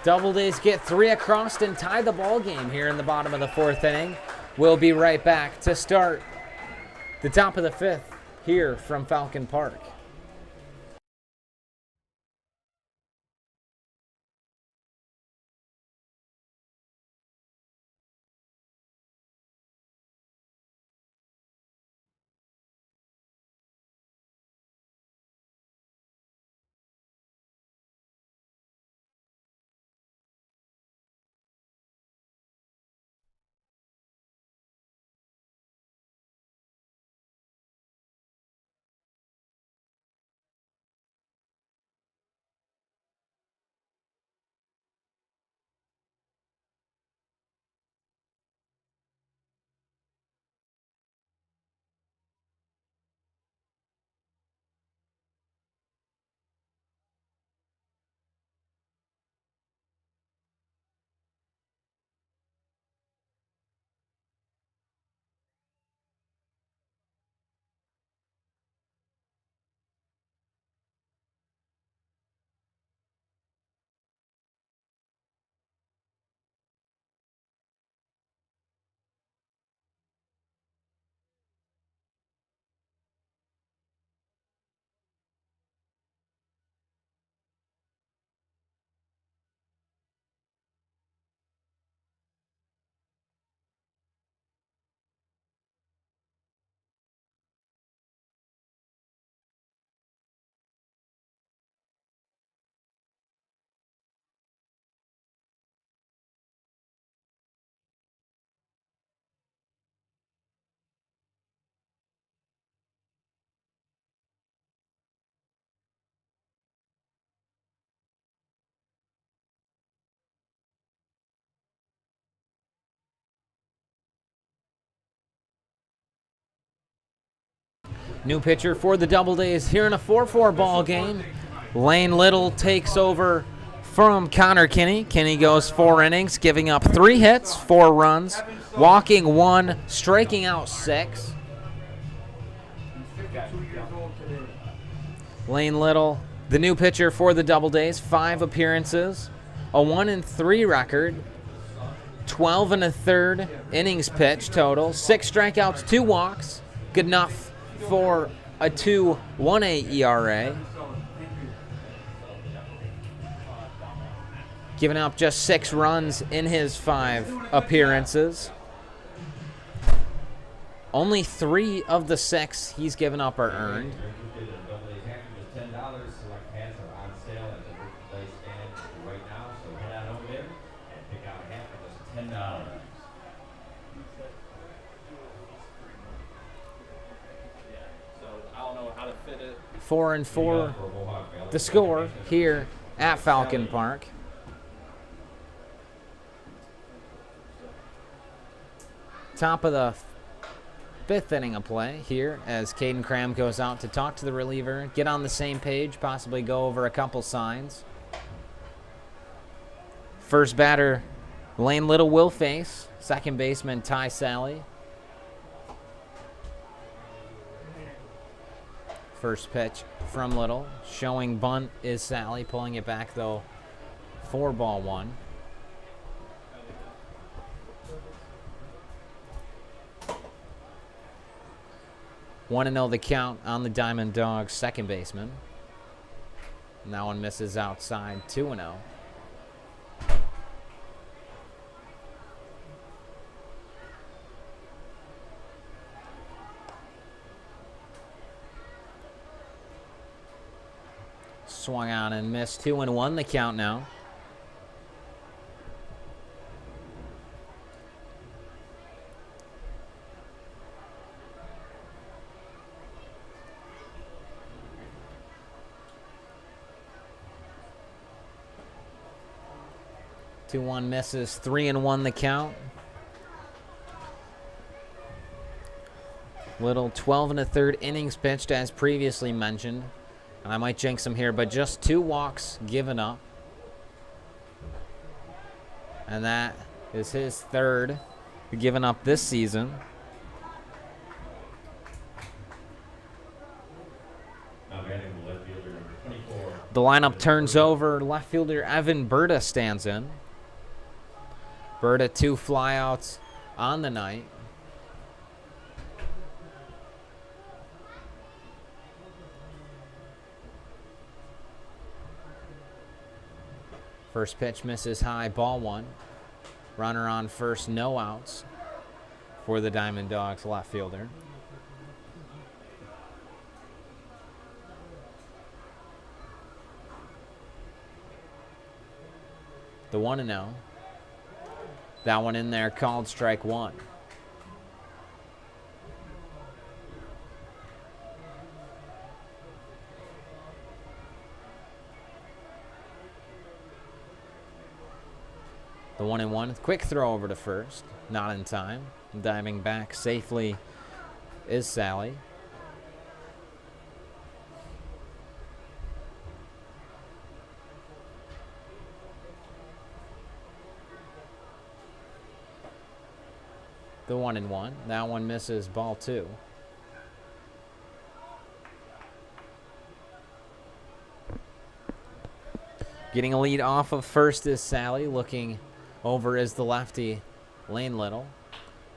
Doubledays get 3 across and tie the ball game here in the bottom of the fourth inning. We'll be right back to start the top of the fifth here from Falcon Park. New pitcher for the Doubledays here in a 4-4 ball game. Lane Little takes over from Connor Kinney. Kinney goes 4 innings, giving up 3 hits, 4 runs, walking 1, striking out 6. Lane Little, the new pitcher for the Doubledays, 5 appearances, a 1-3 record, 12 1/3 innings pitched total, 6 strikeouts, 2 walks, good enough for a 2.18 ERA. Giving up just 6 runs in his 5 appearances. Only 3 of the 6 he's given up are earned. Four and 4, the score here at Falcon Park. Top of the 5th inning of play here as Caden Cram goes out to talk to the reliever, get on the same page, possibly go over a couple signs. First batter, Lane Little will face second baseman Ty Sally. First pitch from Little, showing bunt is Sally, pulling it back though, 4-1. One and 0 the count on the Diamond Dogs second baseman. And that one misses outside, 2-0. Swung on and missed, 2-1 the count now. Two one misses, 3-1 the count. Little 12 1/3 innings pitched as previously mentioned. And I might jinx him here, but just 2 walks given up. And that is his 3rd given up this season. The lineup turns over. Left fielder Evan Berta stands in. Berta 2 flyouts on the night. First pitch misses high, ball 1. Runner on first, no outs for the Diamond Dogs left fielder. The 1-0. That one in there called strike 1. The 1-1, quick throw over to first, not in time. Diving back safely is Sally. The 1-1, that one misses, ball 2. Getting a lead off of first is Sally, looking over is the lefty, Lane Little.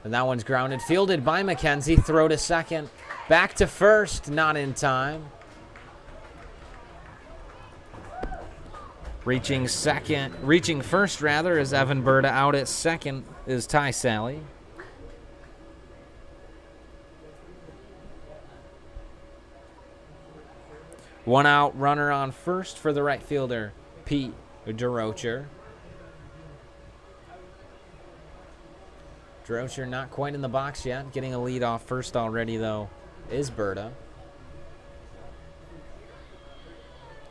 And that one's grounded, fielded by McKenzie. Throw to second, back to first, not in time. Reaching first rather, is Evan Berta. Out at second is Ty Sally. One out, runner on first for the right fielder, Pete DeRocher. DeRocher not quite in the box yet. Getting a lead off first already, though, is Berta.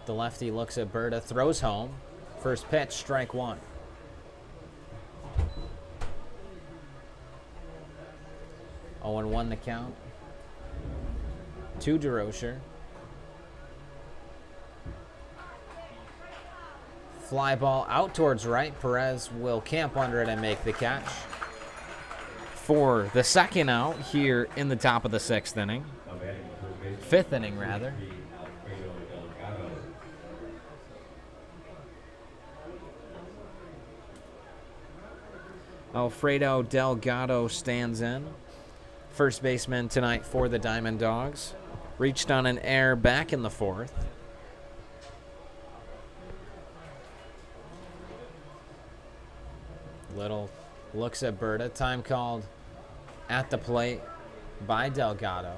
The lefty looks at Berta, throws home. First pitch, strike 1. Oh, 1 the count. to DeRocher. Fly ball out towards right. Perez will camp under it and make the catch for the second out here in the top of the 6th inning. 5th inning, rather. Alfredo Delgado stands in. First baseman tonight for the Diamond Dogs. Reached on an error back in the 4th. Little looks at Berta. Time called at the plate by Delgado.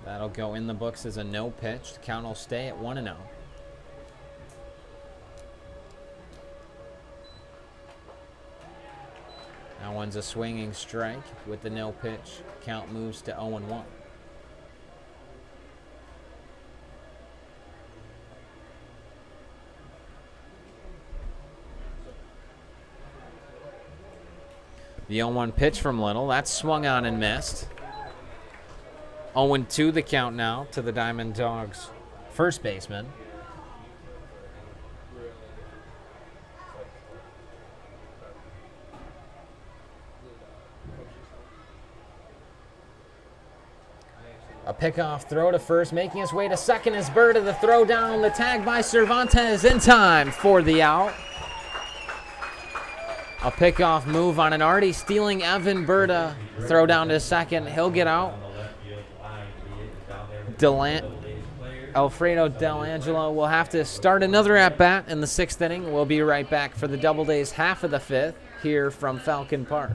That'll go in the books as a no pitch. The count will stay at 1-0. That one's a swinging strike with the no pitch. Count moves to 0-1. The 0-1 pitch from Little. That's swung on and missed. 0-2 the count now to the Diamond Dogs first baseman. A pickoff throw to first, making his way to second is Berta. The throw down, the tag by Cervantes in time for the out. A pickoff move on an already stealing Evan Berta. Throw down to second. He'll get out. Alfredo Delangelo will have to start another at-bat in the 6th inning. We'll be right back for the Doubledays half of the 5th here from Falcon Park.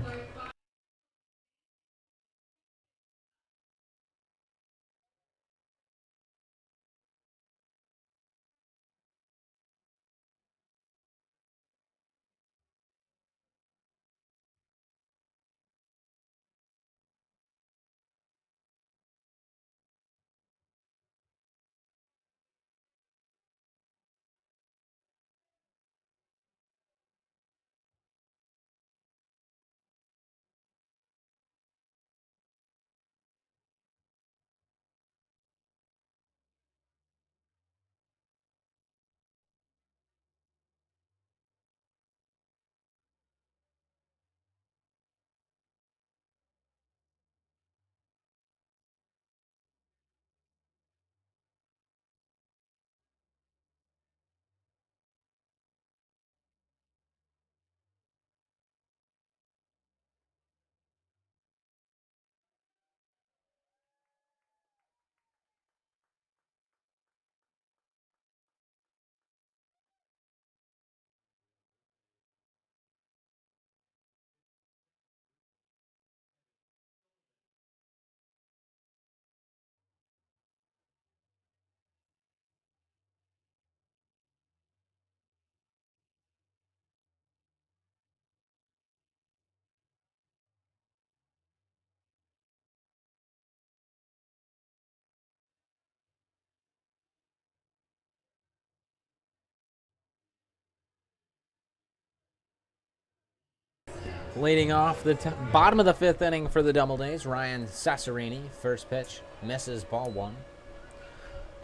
Leading off the bottom of the 5th inning for the Doubledays, Ryan Cesarini. First pitch misses, ball 1.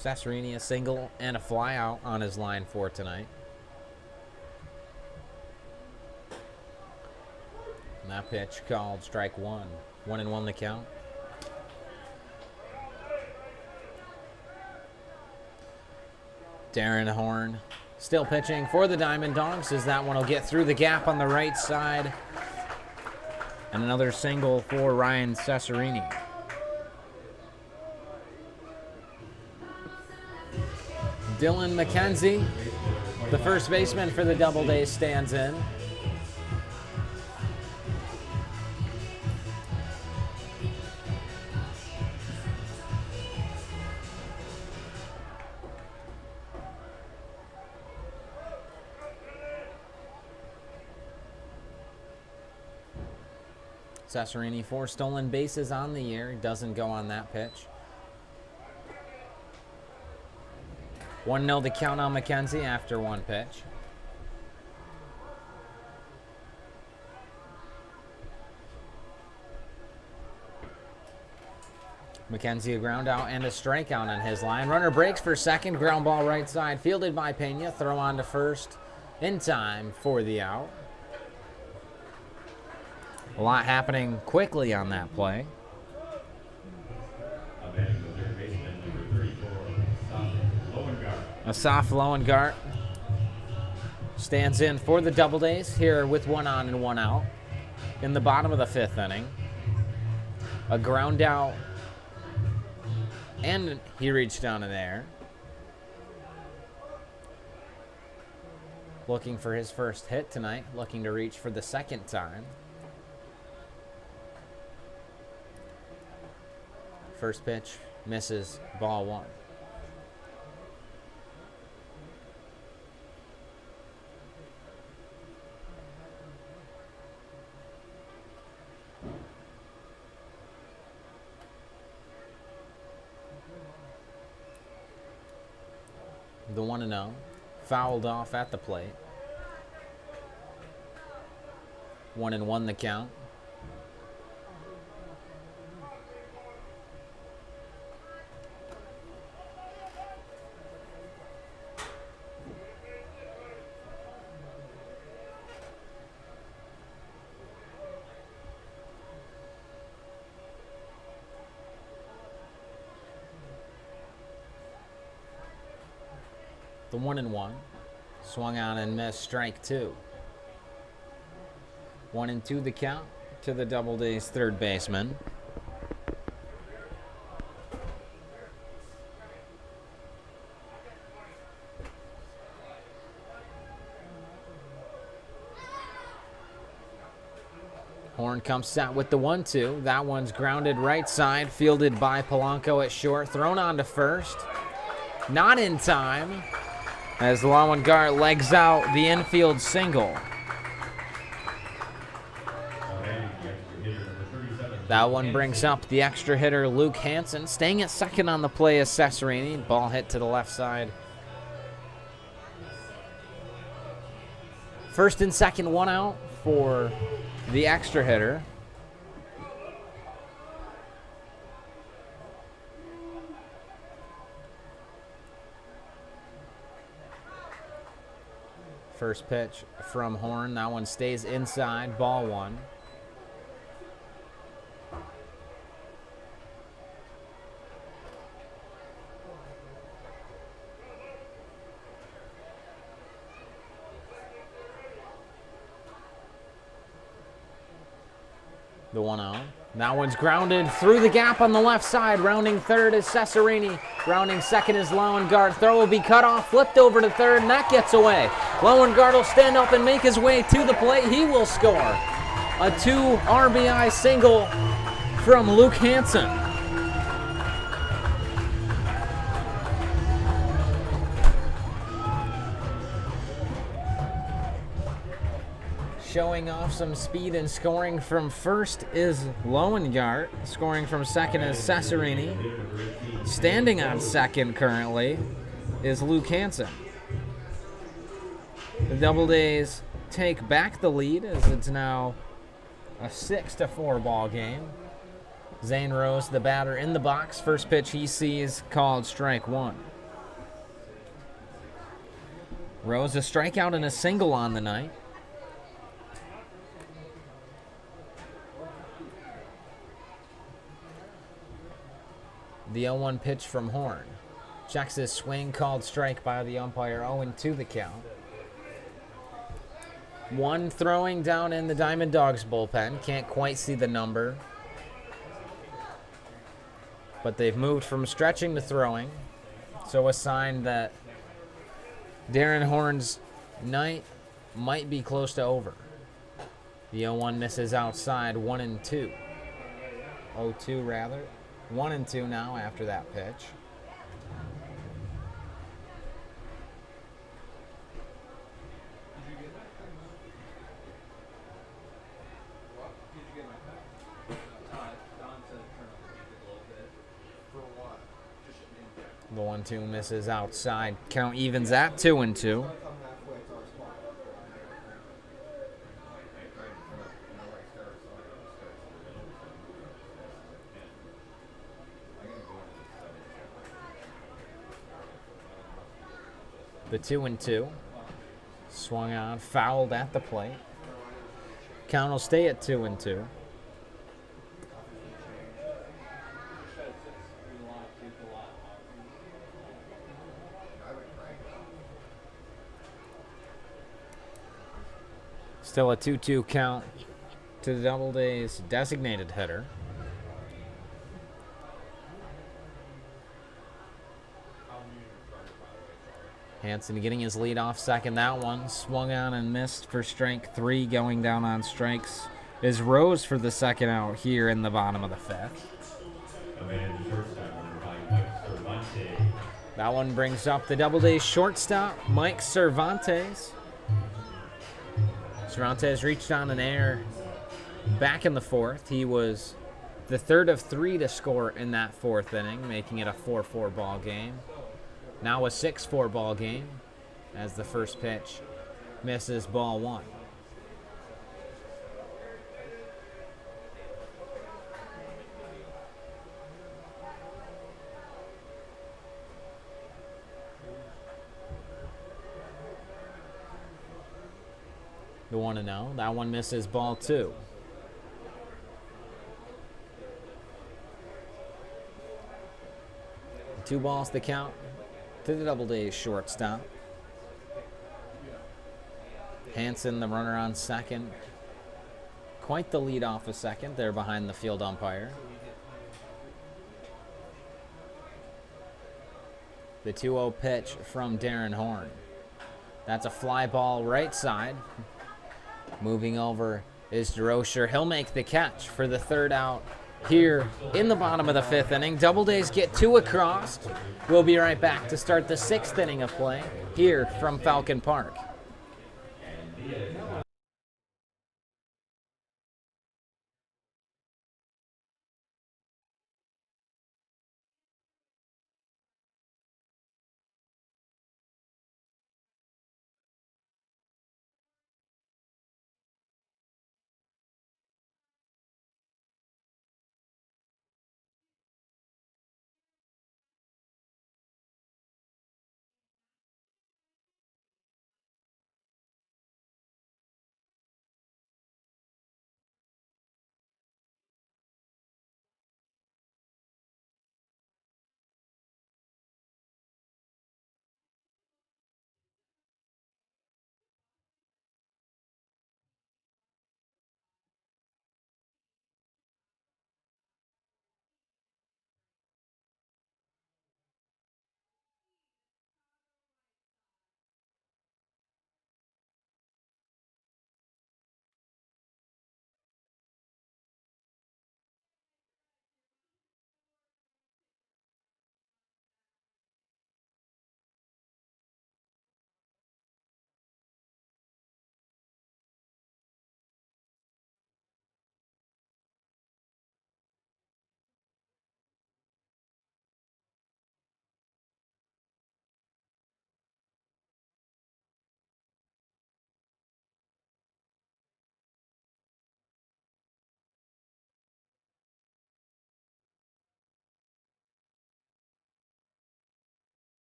Cesarini a single and a fly out on his line for tonight. And that pitch called strike 1. 1-1 the count. Darren Horn still pitching for the Diamond Dogs as that one will get through the gap on the right side. And another single for Ryan Cesarini. Dylan McKenzie, the first baseman for the Doubledays, stands in. Cesarini 4 stolen bases on the year. Doesn't go on that pitch. 1-0 the count on McKenzie after one pitch. McKenzie a ground out and a strikeout on his line. Runner breaks for second. Ground ball right side. Fielded by Pena. Throw on to first in time for the out. A lot happening quickly on that play. Asaf Lowengardt stands in for the Doubledays here with 1 on and 1 out in the bottom of the 5th inning. A ground out, and he reached down in there. Looking for his first hit tonight, looking to reach for the second time. First pitch misses, ball 1. The 1-0, fouled off at the plate. 1-1 the count. The 1-1, swung on and missed, strike 2. 1-2 the count to the Doubledays third baseman. Horn comes set with the 1-2. That one's grounded right side, fielded by Polanco at short, thrown on to first. Not in time, as Lowengardt legs out the infield single. That one brings up the extra hitter, Luke Hansen. Staying at second on the play is Cesarini. Ball hit to the left side. First and second, 1 out for the extra hitter. First pitch from Horn. That one stays inside. Ball 1. The 1-0. That one's grounded through the gap on the left side. Rounding third is Cesarini. Rounding second is Lowengardt. Throw will be cut off, flipped over to third, and that gets away. Lowengardt will stand up and make his way to the plate. He will score. A 2 RBI single from Luke Hansen. Showing off some speed and scoring from first is Lowengardt. Scoring from second is Cesarini. Standing on second currently is Luke Hansen. The Doubledays take back the lead as it's now a 6-4 ball game. Zane Rose, the batter, in the box. First pitch he sees called strike 1. Rose a strikeout and a single on the night. The 0-1 pitch from Horn. Checks his swing, called strike by the umpire. 0-2 the count. One throwing down in the Diamond Dawgs bullpen. Can't quite see the number. But they've moved from stretching to throwing. So a sign that Darren Horn's night might be close to over. The 0-1 misses outside. 1-2. 0-2 rather. 1-2 now after that pitch. The 1-2 misses outside. Count evens at 2-2. The 2-2. Swung on, fouled at the plate. Count will stay at 2-2. Still a 2-2 count to the Doubledays designated hitter. Hansen getting his lead off second. That one swung on and missed for strike 3. Going down on strikes is Rose for the second out here in the bottom of the 5th. That one brings up the Doubledays shortstop, Mike Cervantes. Cervantes reached on an error back in the 4th. He was the 3rd of 3 to score in that 4th inning, making it a 4-4 ball game. Now a 6-4 ball game as the first pitch misses ball 1. The 1-0. That one misses ball 2. Two balls to count to the Doubledays shortstop. Hansen, the runner on second. Quite the lead off of second there behind the field umpire. The 2-0 pitch from Darren Horn. That's a fly ball right side. Moving over is DeRocher. He'll make the catch for the 3rd out here in the bottom of the 5th inning. Doubledays get 2 across. We'll be right back to start the 6th inning of play here from Falcon Park.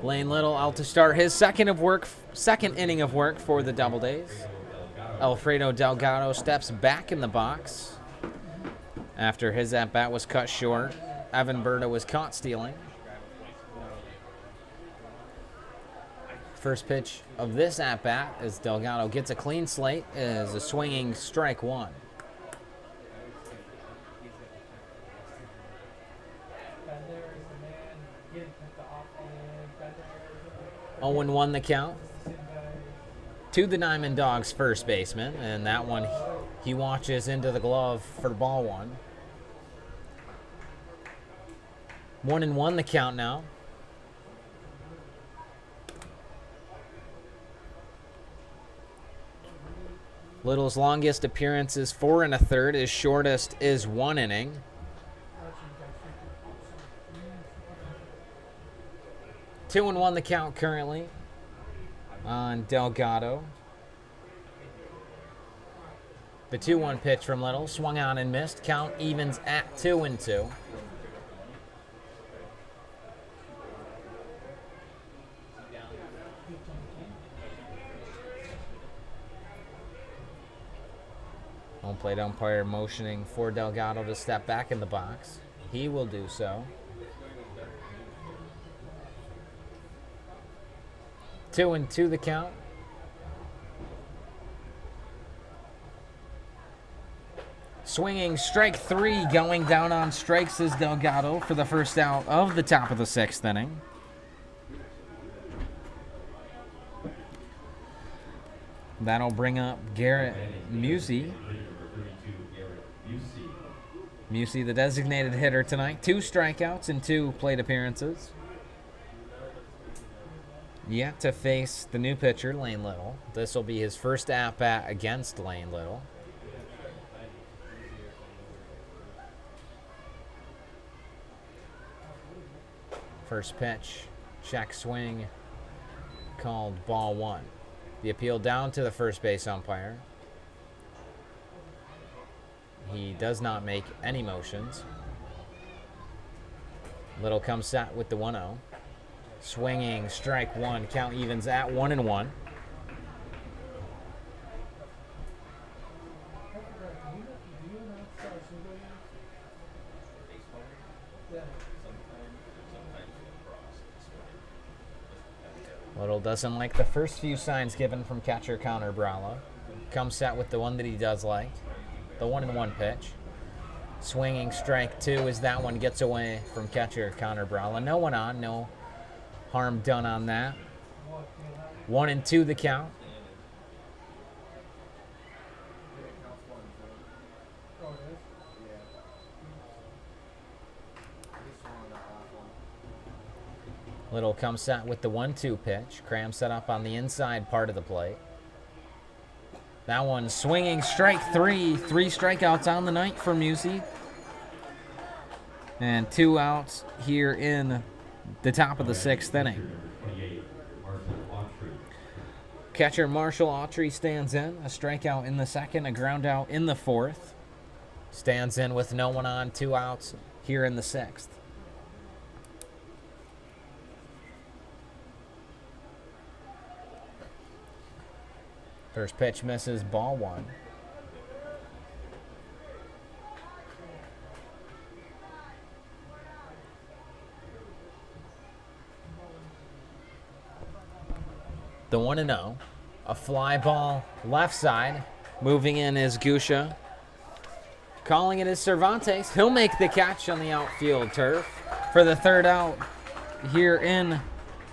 Lane Little out to start his second inning of work for the Doubledays. Alfredo Delgado steps back in the box after his at-bat was cut short. Evan Berta was caught stealing. First pitch of this at-bat as Delgado gets a clean slate is a swinging strike 1. 0-1 the count to the Diamond Dogs first baseman, and that one he watches into the glove for ball 1. 1-1 the count now. Little's longest appearance is 4 1/3. His shortest is 1 inning. 2-1 the count currently on Delgado. The 2-1 pitch from Little swung on and missed. Count evens at 2-2. Plate umpire motioning for Delgado to step back in the box. He will do so. 2-2 the count. Swinging strike 3, going down on strikes is Delgado for the first out of the top of the 6th inning. That'll bring up Garrett Musey. Musey, the designated hitter tonight. 2 strikeouts and 2 plate appearances. Yet to face the new pitcher, Lane Little. This will be his first at-bat against Lane Little. First pitch, check swing, called ball 1. The appeal down to the first base umpire. He does not make any motions. Little comes set with the 1-0. Swinging, strike 1. Count evens at 1-1. Little doesn't like the first few signs given from catcher Connor Brala. Comes set with the one that he does like. The 1-1 pitch. Swinging strike 2 as that one gets away from catcher Connor Brala. No one on, no harm done on that. 1-2 the count. Little comes set with the 1-2 pitch. Cram set up on the inside part of the plate. That one swinging strike 3. 3 strikeouts on the night for Musey. And 2 outs here in the top of the 6th inning. Catcher Marshall Autry stands in. A strikeout in the 2nd, a ground out in the 4th. Stands in with no one on, 2 outs here in the 6th. First pitch misses, ball 1. The 1-0. A fly ball left side. Moving in is Gusha. Calling it is Cervantes. He'll make the catch on the outfield turf for the 3rd out here in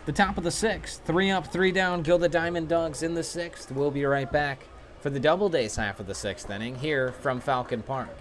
the top of the 6th. 3 up, 3 down. Go the Diamond Dogs in the 6th. We'll be right back for the Doubledays half of the 6th inning here from Falcon Park.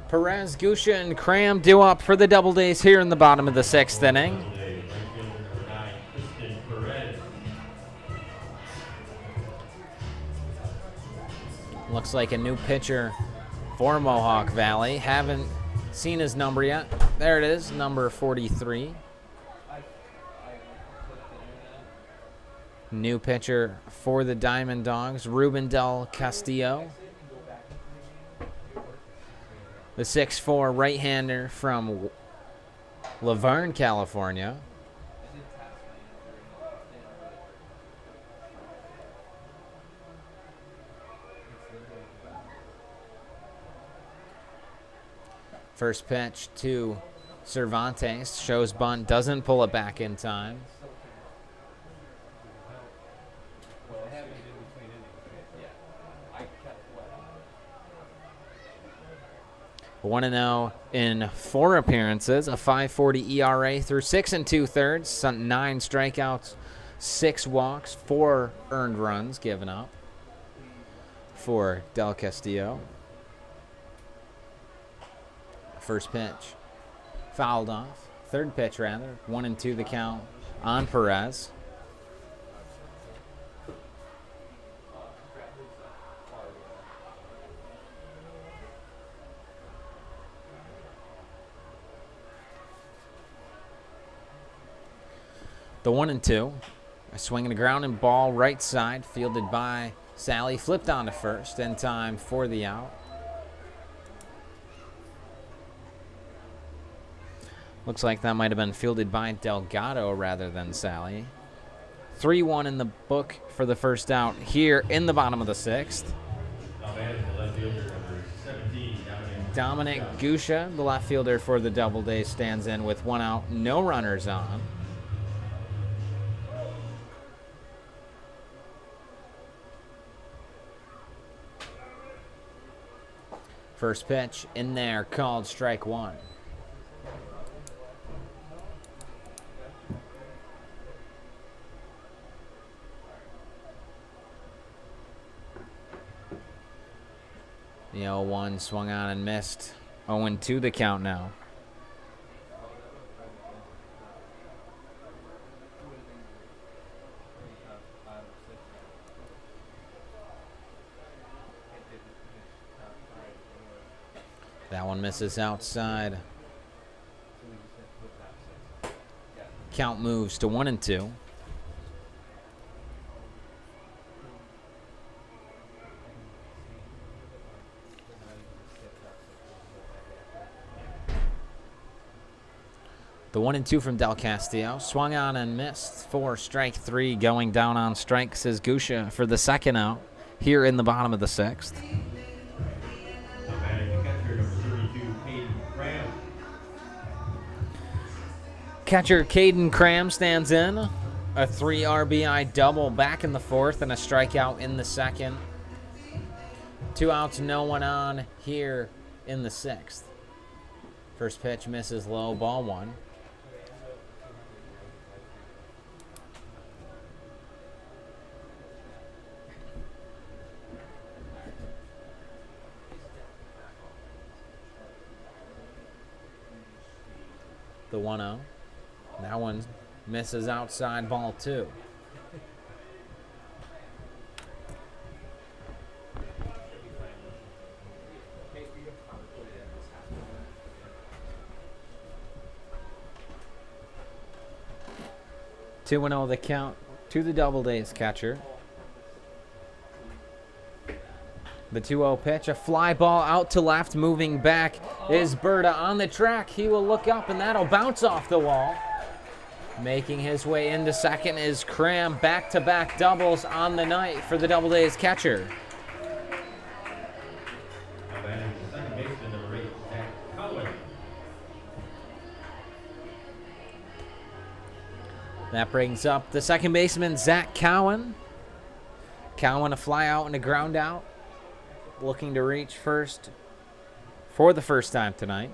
Perez, Gusha, and Cram due up for the Doubledays here in the bottom of the 6th inning. Doubleday, right fielder number 9, Kristen Perez. Looks like a new pitcher for Mohawk Valley. Haven't seen his number yet. There it is, number 43. New pitcher for the Diamond Dogs, Ruben Del Castillo. The 6'4" right-hander from Laverne, California. First pitch to Cervantes. Shows bunt, doesn't pull it back in time. 1-0 in 4 appearances, a 5.40 ERA through 6 2/3, 9 strikeouts, 6 walks, 4 earned runs given up for Del Castillo. First pitch fouled off. Third pitch, rather. 1-2 the count on Perez. The 1-2. A swing and a ground and ball right side, fielded by Sally. Flipped on to first in time for the out. Looks like that might have been fielded by Delgado rather than Sally. 3-1 in the book for the first out here in the bottom of the 6th. Now batting the left fielder number 17, Dominic Gusha, the left fielder for the Doubledays, stands in with 1 out, no runners on. First pitch in there, called strike 1. The 0-1 swung on and missed. 0-2 the count now. That one misses outside. Count moves to 1-2. The 1-2 from Del Castillo. Swung on and missed for strike 3. Going down on strikes is Gusha for the second out here in the bottom of the 6th. Catcher Caden Cram stands in. A 3 RBI double back in the 4th and a strikeout in the 2nd. 2 outs, no one on here in the 6th. First pitch misses low, ball 1. The 1-0. That one misses outside, ball 2. Two and 0 the count to the Doubledays catcher. The 2-0 pitch, a fly ball out to left, moving back is Berta on the track. He will look up and that'll bounce off the wall. Making his way into second is Cram. Back-to-back doubles on the night for the Doubledays catcher. Now batting the second baseman number 8, Zach Cowan. That brings up the second baseman, Zach Cowan. Cowan a fly out and a ground out. Looking to reach first for the first time tonight.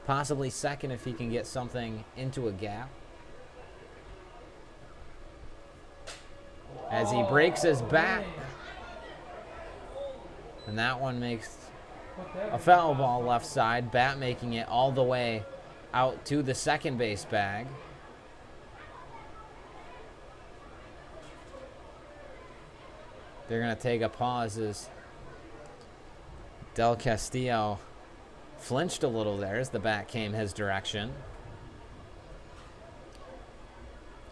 Possibly second if he can get something into a gap. As he breaks his bat. And that one makes A foul ball left side. Bat making it all the way out to the second base bag. They're going to take a pause as Del Castillo flinched a little there as the bat came his direction.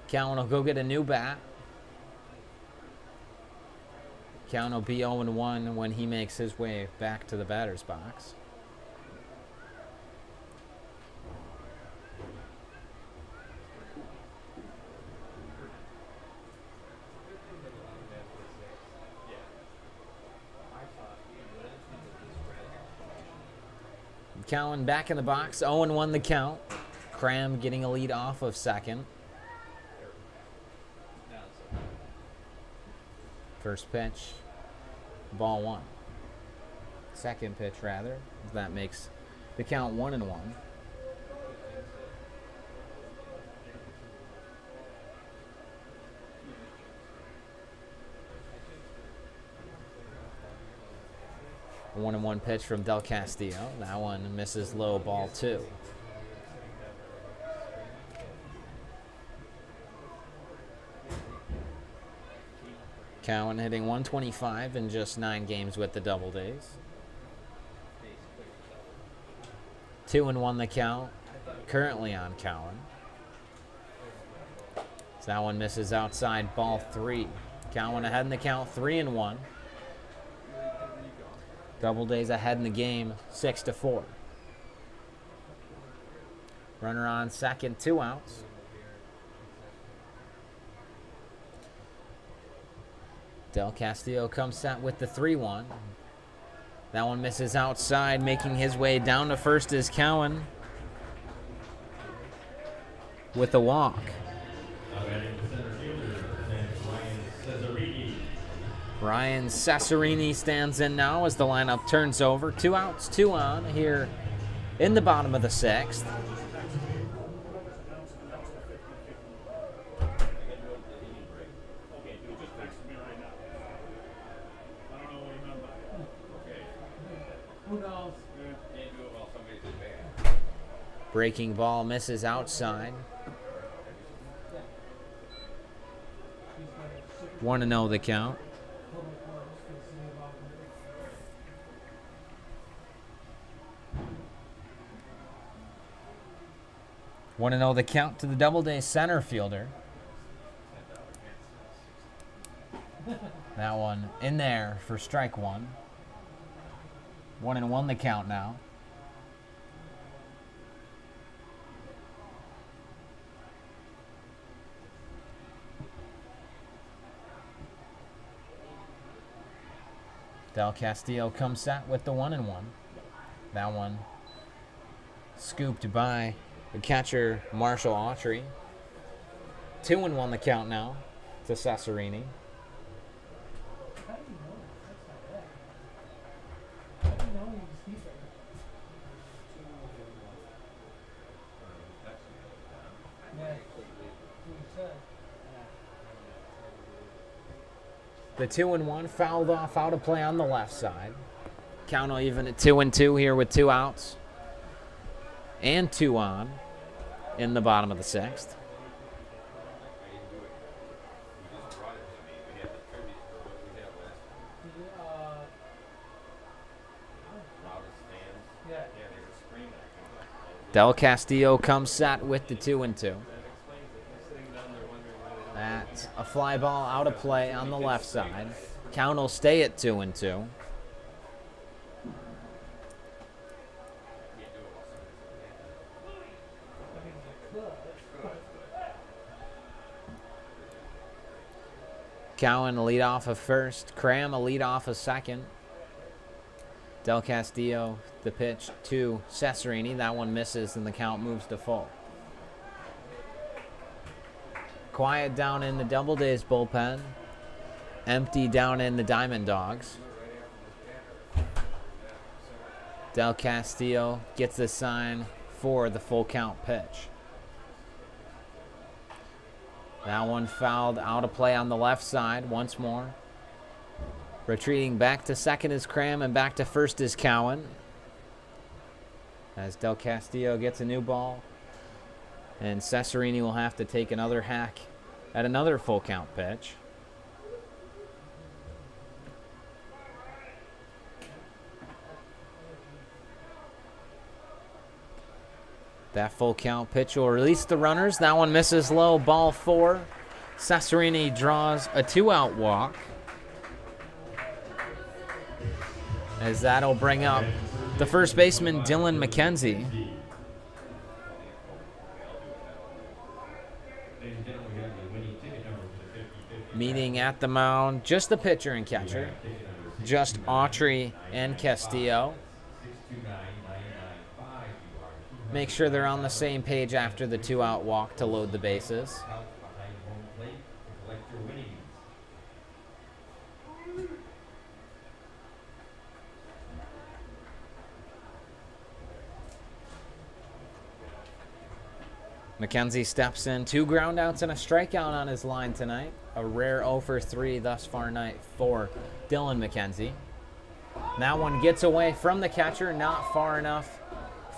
Cowan will go get a new bat. Cowan will be 0-1 when he makes his way back to the batter's box. Cowan back in the box, 0-1 the count. Cram getting a lead off of second. First pitch, ball one. Second pitch, rather. That makes the count 1-1. 1-1 pitch from Del Castillo. That one misses low, ball 2. Cowan hitting 125 in just 9 games with the Doubledays. 2-1 the count. Currently on Cowan. So that one misses outside, ball 3. Cowan ahead in the count, 3-1. Doubledays ahead in the game, 6-4. Runner on second, 2 outs. Del Castillo comes set with the 3-1. That one misses outside, making his way down to first is Cowan with a walk. Ryan Cesarini stands in now as the lineup turns over. 2 outs, 2 on here in the bottom of the 6th. Breaking ball misses outside. 1-0 the count. Want to know the count to the Doubleday center fielder. That one in there for strike 1. 1-1 the count now. Del Castillo comes set with the 1-1. That one scooped by the catcher, Marshall Autry. 2-1 the count now to Cesarini. The 2-1 fouled off, out of play on the left side. Count will even at 2-2 here with 2 outs and 2 on in the bottom of the 6th. Del Castillo comes set with the 2-2. That's a fly ball out of play on the left side. Count will stay at 2-2. Cowan a lead off of first. Cram a lead off of second. Del Castillo, the pitch to Cesarini. That one misses and the count moves to full. Quiet down in the Doubledays bullpen. Empty down in the Diamond Dogs. Del Castillo gets the sign for the full count pitch. That one fouled out of play on the left side once more. Retreating back to second is Cram, and back to first is Cowan. As Del Castillo gets a new ball. And Cesarini will have to take another hack at another full count pitch. That full count pitch will release the runners. That one misses low, ball 4. Cesarini draws a 2-out walk. As that'll bring up the first baseman, Dylan McKenzie. Meeting at the mound, just the pitcher and catcher. Just Autry and Castillo. Make sure they're on the same page after the 2-out walk to load the bases. McKenzie steps in, 2 groundouts and a strikeout on his line tonight. A rare 0 for 3 thus far night for Dylan McKenzie. That one gets away from the catcher, not far enough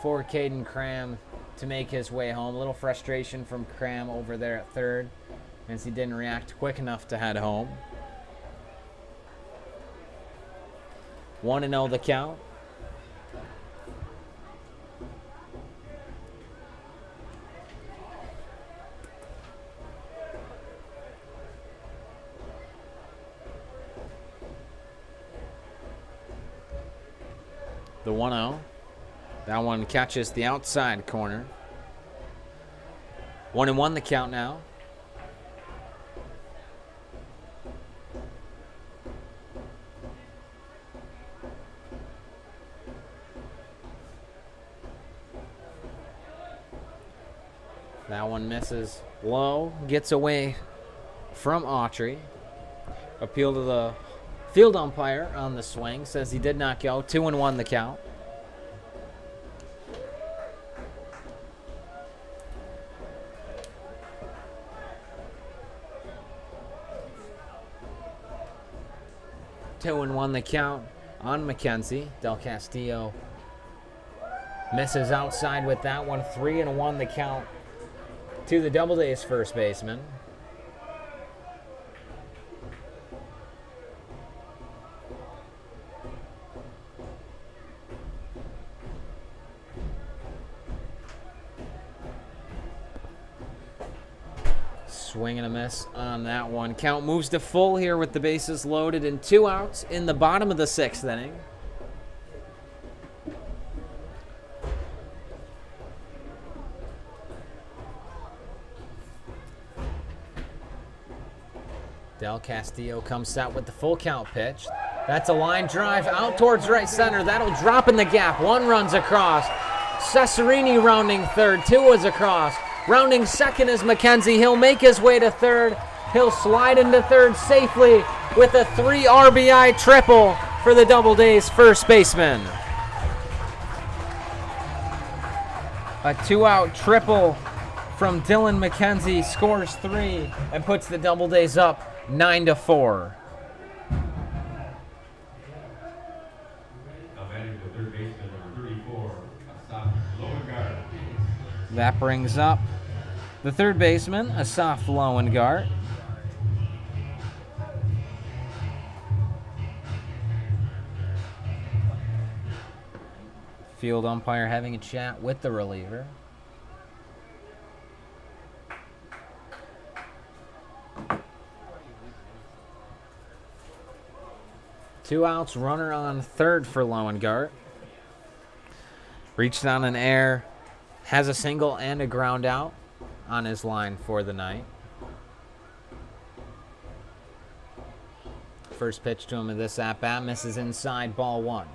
for Caden Cram to make his way home. A little frustration from Cram over there at third, as he didn't react quick enough to head home. 1-0 the count. The 1-0. That one catches the outside corner. 1-1 the count now. That one misses low, gets away from Autry. Appeal to the field umpire on the swing, says he did not go. 2-1 the count. Two and 1 the count on McKenzie. Del Castillo misses outside with that one. 3-1 the count to the Doubledays first baseman. Swing and a miss on that one. Count moves to full here with the bases loaded and 2 outs in the bottom of the 6th inning. Del Castillo comes out with the full count pitch. That's a line drive out towards right center. That'll drop in the gap. 1 runs across. Cesarini rounding third. 2 is across. Rounding second is McKenzie. He'll make his way to third. He'll slide into third safely with a 3 RBI triple for the Doubledays first baseman. A 2-out triple from Dylan McKenzie scores 3 and puts the Doubledays up 9-4. That brings up the third baseman, Asaf Lowengardt. Field umpire having a chat with the reliever. Two outs, runner on third for Lowengardt. Reached on an error, has a single and a ground out on his line for the night. First pitch to him of this at-bat misses inside, ball 1.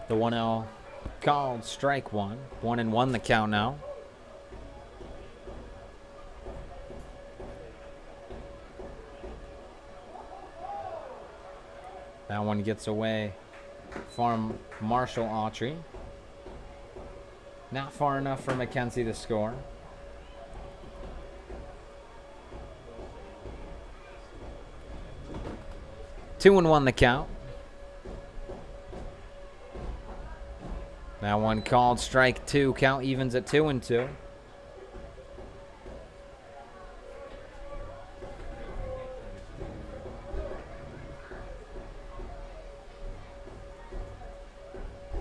The 1-0 called strike 1. 1-1 the count now. That one gets away from Marshall Autry. Not far enough for McKenzie to score. 2-1 the count. That one called strike 2. Count evens at 2-2.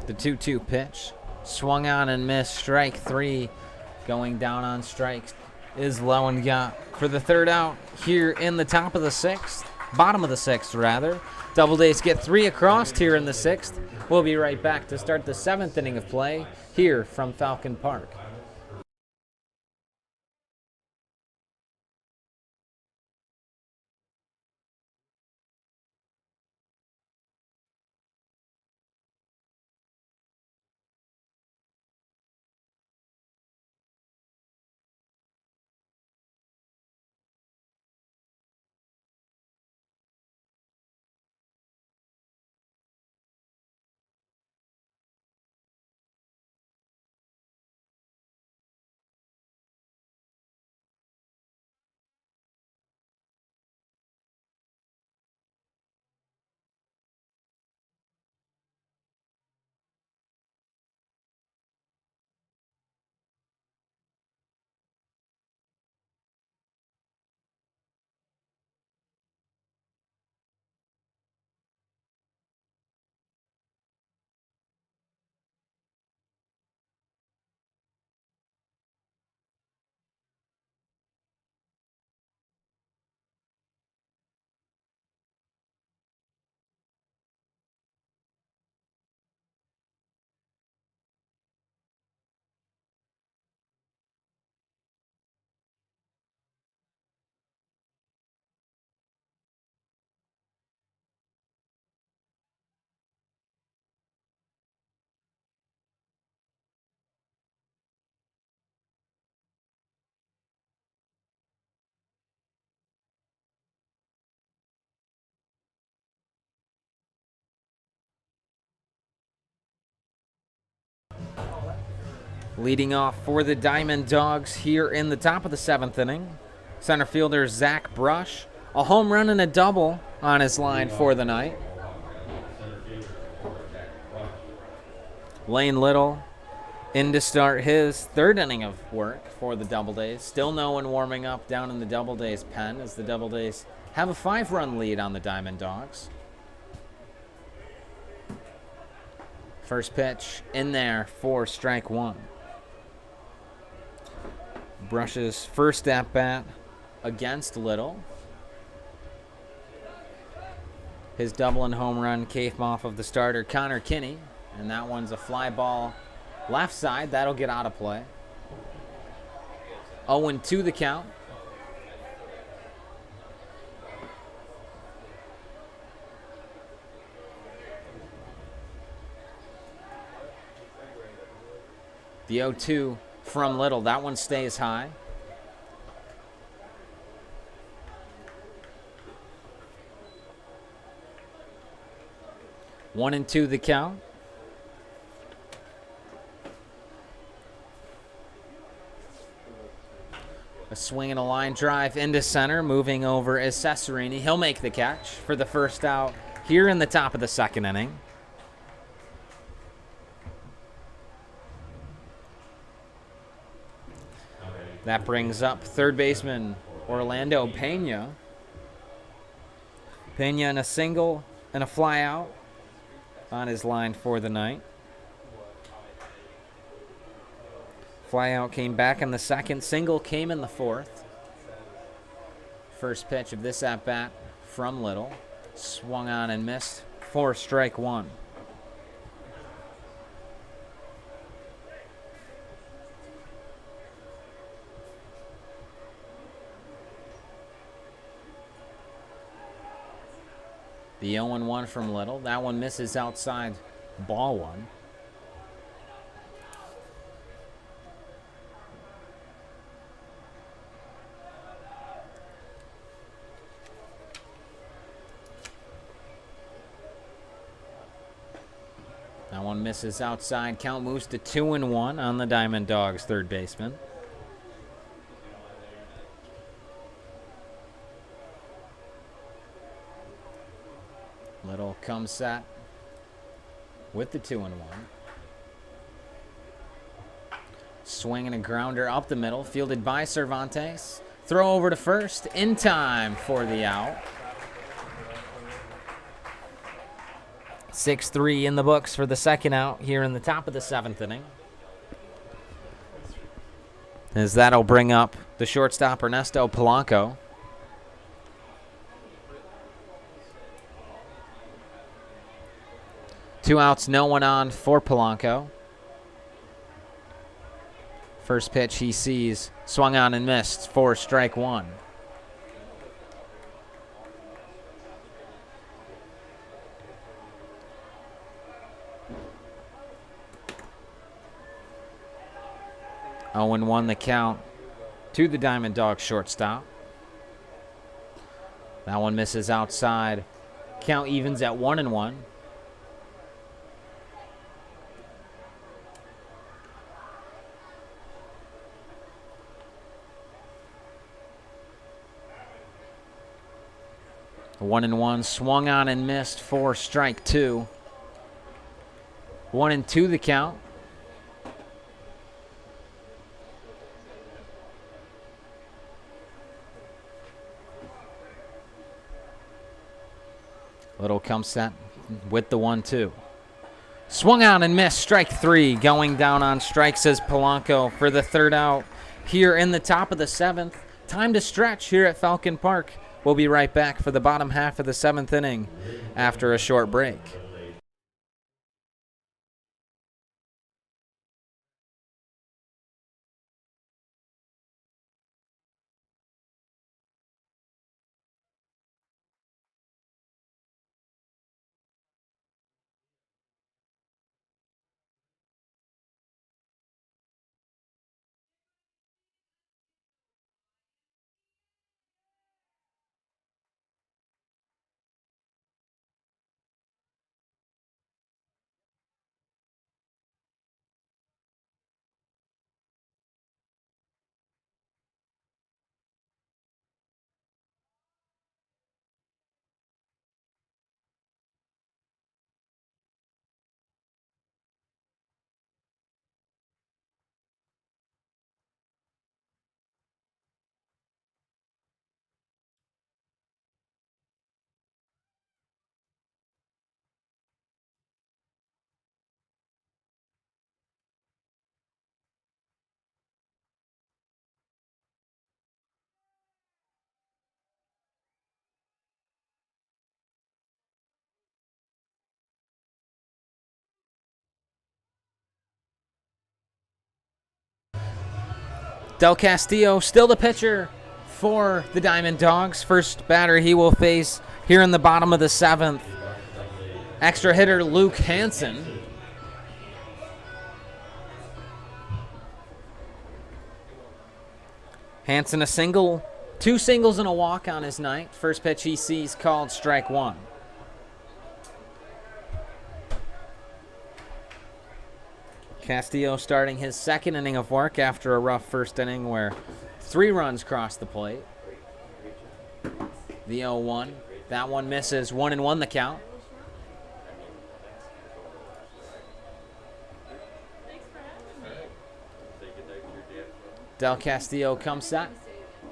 The 2-2 pitch. Swung on and missed. Strike 3. Going down on strikes is low and got for the third out here in the top of the 6th. Bottom of the 6th, rather. Doubledays get 3 across here in the 6th. We'll be right back to start the 7th inning of play here from Falcon Park. Leading off for the Diamond Dogs here in the top of the 7th inning. Center fielder Zach Brush. A home run and a double on his line for the night. Lane Little in to start his 3rd inning of work for the Doubledays. Still no one warming up down in the Doubledays pen as the Doubledays have a 5-run lead on the Diamond Dogs. First pitch in there for strike 1. Brush's first at-bat against Little. His double and home run came off of the starter, Connor Kinney. And that one's a fly ball left side. That'll get out of play. 0-2 the count. The 0-2 from Little. That one stays high. One and two the count. A swing and a line drive into center. Moving over is Cesarini. He'll make the catch for the first out here in the top of the 2nd inning. That brings up third baseman Orlando Pena. Pena in a single and a fly out on his line for the night. Fly out came back in the 2nd. Single came in the 4th. First pitch of this at-bat from Little. Swung on and missed for strike 1. The 0-1 from Little. That one misses outside, ball 1. misses outside. Count moves to 2-1 on the Diamond Dogs third baseman. Little comes set with the 2-1. Swing and a grounder up the middle, fielded by Cervantes. Throw over to first, in time for the out. 6-3 in the books for the second out here in the top of the 7th inning. As that'll bring up the shortstop Ernesto Polanco. Two outs, no one on for Polanco. First pitch he sees, swung on and missed for strike one. Oh, and 1 the count to the Diamond Dogs shortstop. That one misses outside. Count evens at 1-1. A 1-1, swung on and missed for strike two. 1-2 the count. Little comes set with the 1-2. Swung on and missed, strike three. Going down on strikes as Polanco for the third out here in the top of the 7th. Time to stretch here at Falcon Park. We'll be right back for the bottom half of the 7th inning after a short break. Del Castillo still the pitcher for the Diamond Dogs. First batter he will face here in the bottom of the 7th. Extra hitter Luke Hansen. Hansen a single, 2 singles and a walk on his night. First pitch he sees called strike one. Castillo starting his second inning of work after a rough first inning where 3 runs crossed the plate. The 0-1. That one misses. 1-1 the count. Del Castillo comes set.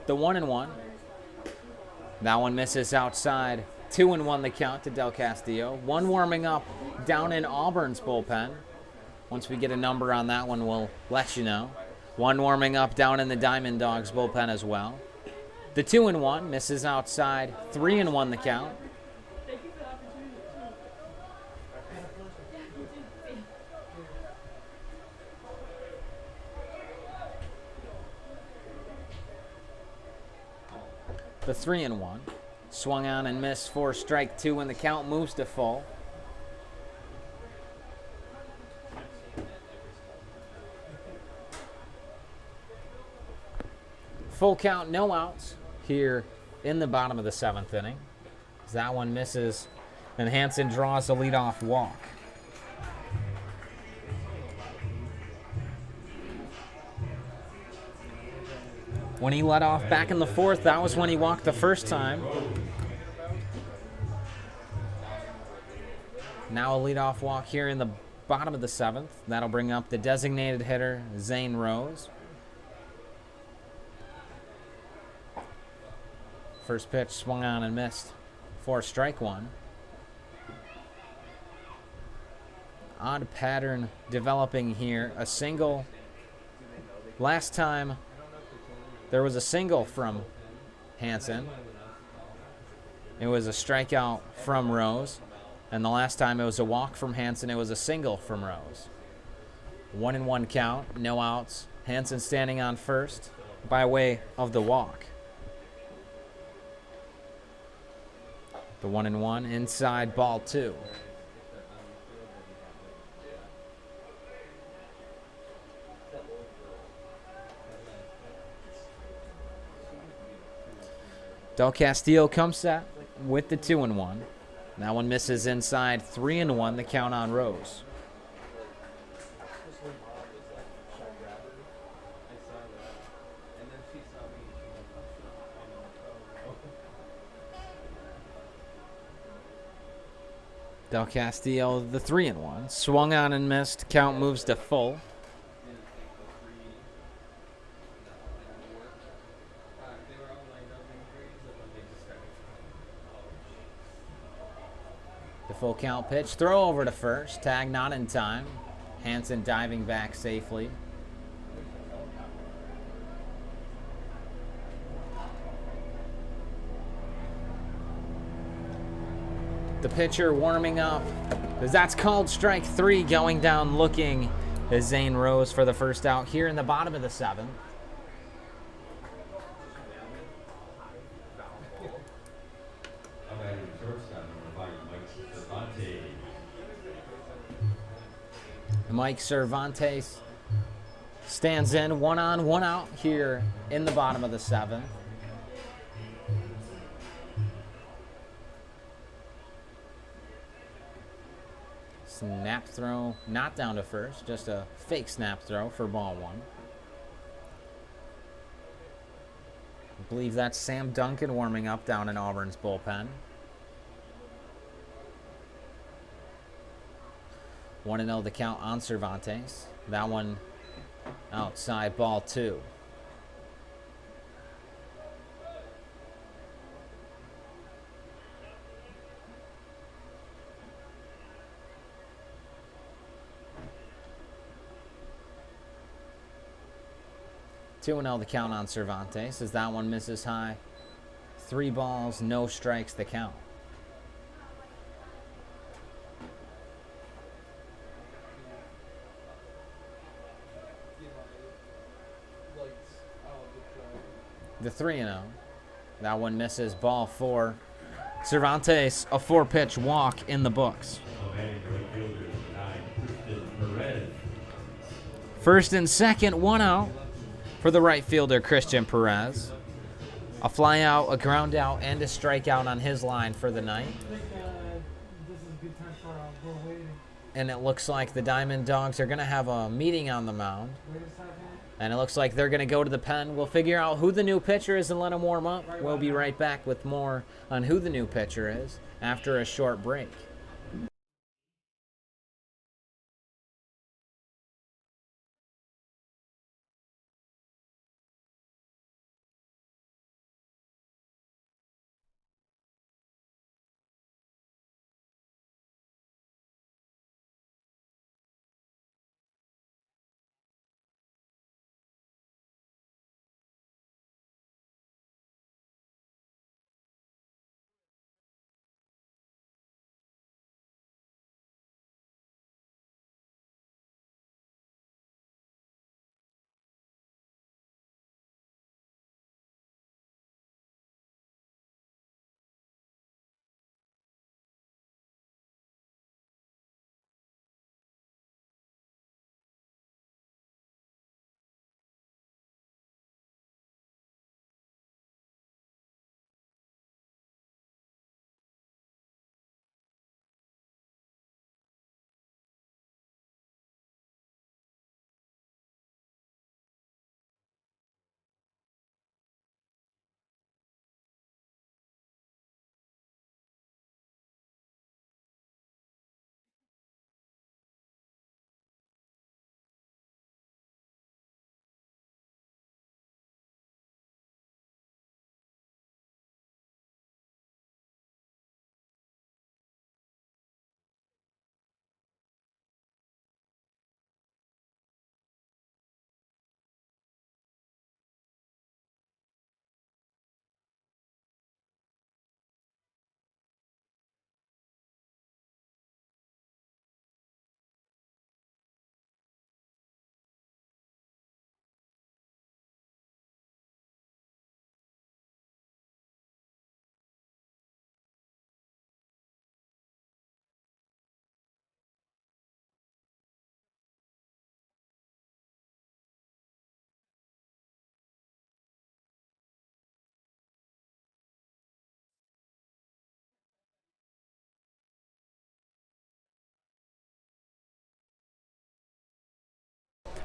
The 1-1. That one misses outside. 2-1 the count to Del Castillo. One warming up down in Auburn's bullpen. Once we get a number on that one, we'll let you know. One warming up down in the Diamond Dogs bullpen as well. The 2-1 misses outside. 3-1 the count. The 3-1 swung on and missed for strike two, and the count moves to full. Full count, no outs here in the bottom of the 7th inning. As that one misses, and Hansen draws a leadoff walk. when he led off back in the 4th. That was when he walked the first time. Now a leadoff walk here in the bottom of the 7th. That'll bring up the designated hitter, Zane Rose. First pitch swung on and missed for strike one. Odd pattern developing here. A single. Last time there was a single from Hansen. It was a strikeout from Rose. And the last time it was a walk from Hansen, it was a single from Rose. 1-1 count, no outs. Hansen standing on first by way of the walk. The 1-1 inside, ball 2. Del Castillo comes set with the 2-1. That one misses inside, 3-1, the count on Rose. Del Castillo, the 3-1. Swung on and missed. Count moves to full. The full count pitch. Throw over to first. Tag not in time. Hansen diving back safely. The pitcher warming up, because that's called strike 3, going down looking is Zane Rose for the first out here in the bottom of the 7th. Mike Cervantes stands in, 1 on, 1 out here in the bottom of the 7th. Snap throw, not down to first, just a fake snap throw for ball 1. I believe that's Sam Duncan warming up down in Auburn's bullpen. 1-0 the count on Cervantes. That one outside, ball 2. Two and 0 the count on Cervantes as that one misses high. 3 balls, no strikes the count. The 3-0. That one misses, ball 4. Cervantes, a 4-pitch walk in the books. First and second, 1 out for the right fielder, Christian Perez. A fly out, a ground out, and a strikeout on his line for the night. I think this is a good time for Bill waiting. And it looks like the Diamond Dogs are going to have a meeting on the mound. Wait a second. And it looks like they're going to go to the pen. We'll figure out who the new pitcher is and let him warm up. We'll be right back with more on who the new pitcher is after a short break.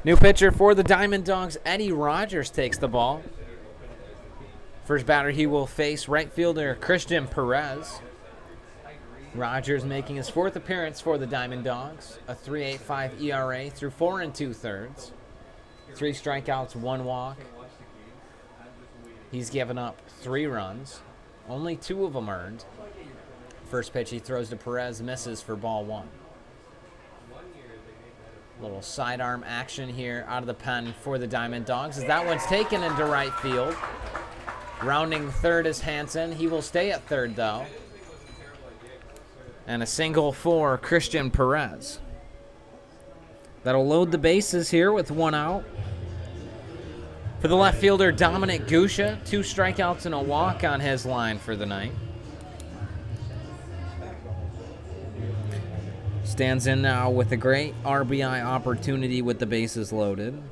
New pitcher for the Diamond Dogs, Eddie Rogers takes the ball. First batter he will face right fielder Christian Perez. Rogers making his 4th appearance for the Diamond Dogs, a 3.85 ERA through 4 2/3. 3 strikeouts, 1 walk. He's given up 3 runs, only 2 of them earned. First pitch he throws to Perez, misses for ball 1. Little sidearm action here out of the pen for the Diamond Dogs as that one's taken into right field. Rounding third is Hansen. He will stay at third, though. And a single for Christian Perez. That'll load the bases here with 1 out. For the left fielder, Dominic Gusha, 2 strikeouts and a walk on his line for the night. Stands in now with a great RBI opportunity with the bases loaded.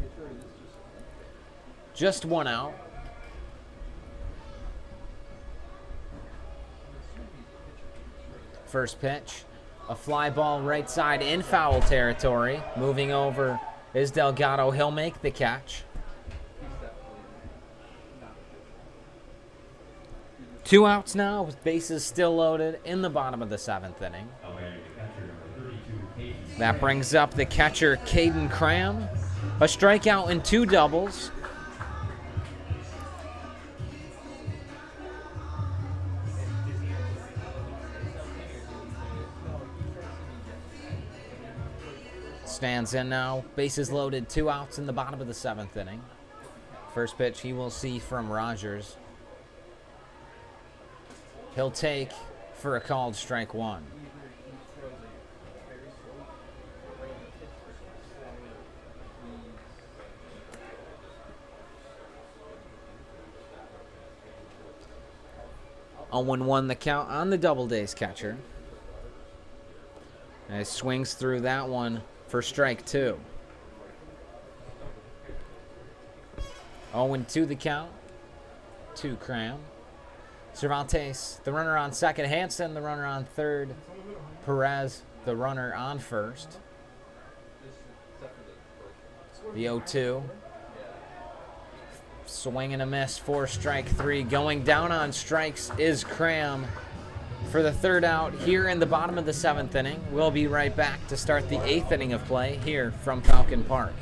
Just 1 out. First pitch, a fly ball right side in foul territory. Moving over is Delgado. He'll make the catch. 2 outs now with bases still loaded in the bottom of the 7th inning. That brings up the catcher, Caden Cram. A strikeout and 2 doubles. Stands in now. Bases loaded, 2 outs in the bottom of the 7th inning. First pitch he will see from Rogers. He'll take for a called strike 1. On 1-1 the count on the Doubledays catcher. And he swings through that one for strike 2. 0-2 the count to Cram. Cervantes, the runner on second. Hansen, the runner on third. Perez, the runner on first. The 0-2. Swing and a miss for strike 3. Going down on strikes is Cram for the 3rd out here in the bottom of the 7th inning. We'll be right back to start the 8th inning of play here from Falcon Park.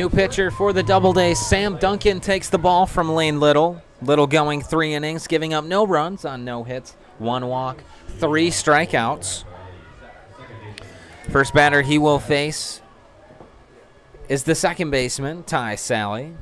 New pitcher for the Doubledays, Sam Duncan, takes the ball from Lane Little. Little going 3 innings, giving up no runs on no hits, 1 walk, 3 strikeouts. First batter he will face is the second baseman, Ty Sally.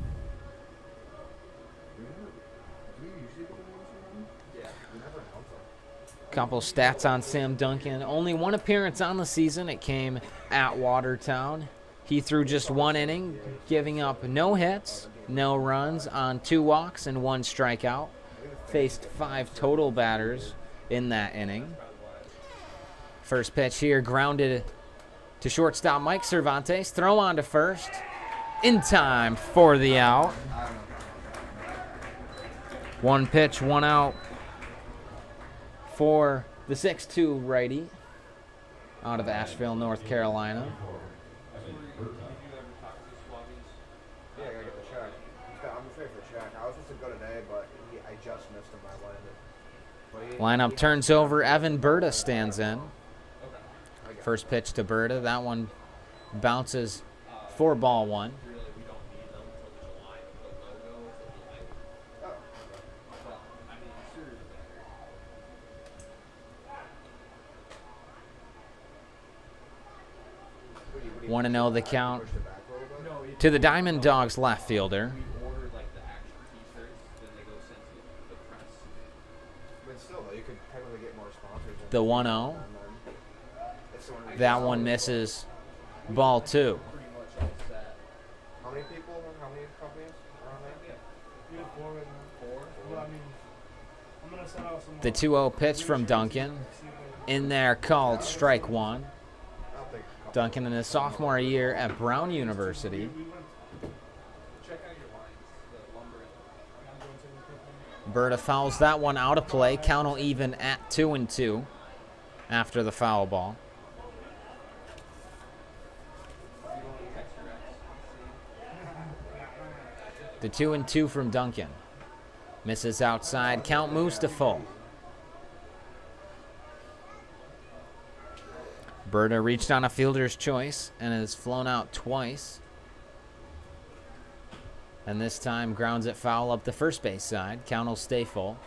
Couple stats on Sam Duncan. Only 1 appearance on the season. It came at Watertown. He threw just 1 inning, giving up no hits, no runs on 2 walks and 1 strikeout. Faced 5 total batters in that inning. First pitch here, grounded to shortstop Mike Cervantes. Throw on to first. In time for the out. 1 pitch, 1 out for the 6'2" righty out of Asheville, North Carolina. Yeah, I gotta get the check. I'm afraid for check. I was supposed to go today, but I just missed him. I landed. Lineup turns over. Evan Berta stands in. First pitch to Berta. That one bounces for ball 1. Want to know the count to the Diamond Dogs left fielder. The 1-0. That one misses. Ball 2. How many people? How many companies are on there? We have 4 right now. 4? Well, I mean, I'm going to send out some The 2-0 pitch from Duncan. In there called strike 1. Duncan in his sophomore year at Brown University. Berta fouls that one out of play. Count will even at 2-2 after the foul ball. The 2-2 from Duncan. Misses outside. Count moves to full. Berta reached on a fielder's choice and has flown out twice. And this time grounds it foul up the first base side. Count will stay full.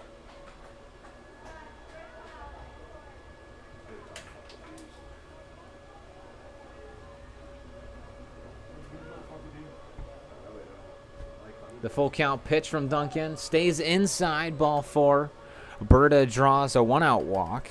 The full count pitch from Duncan stays inside, ball 4. Berta draws a 1-out walk.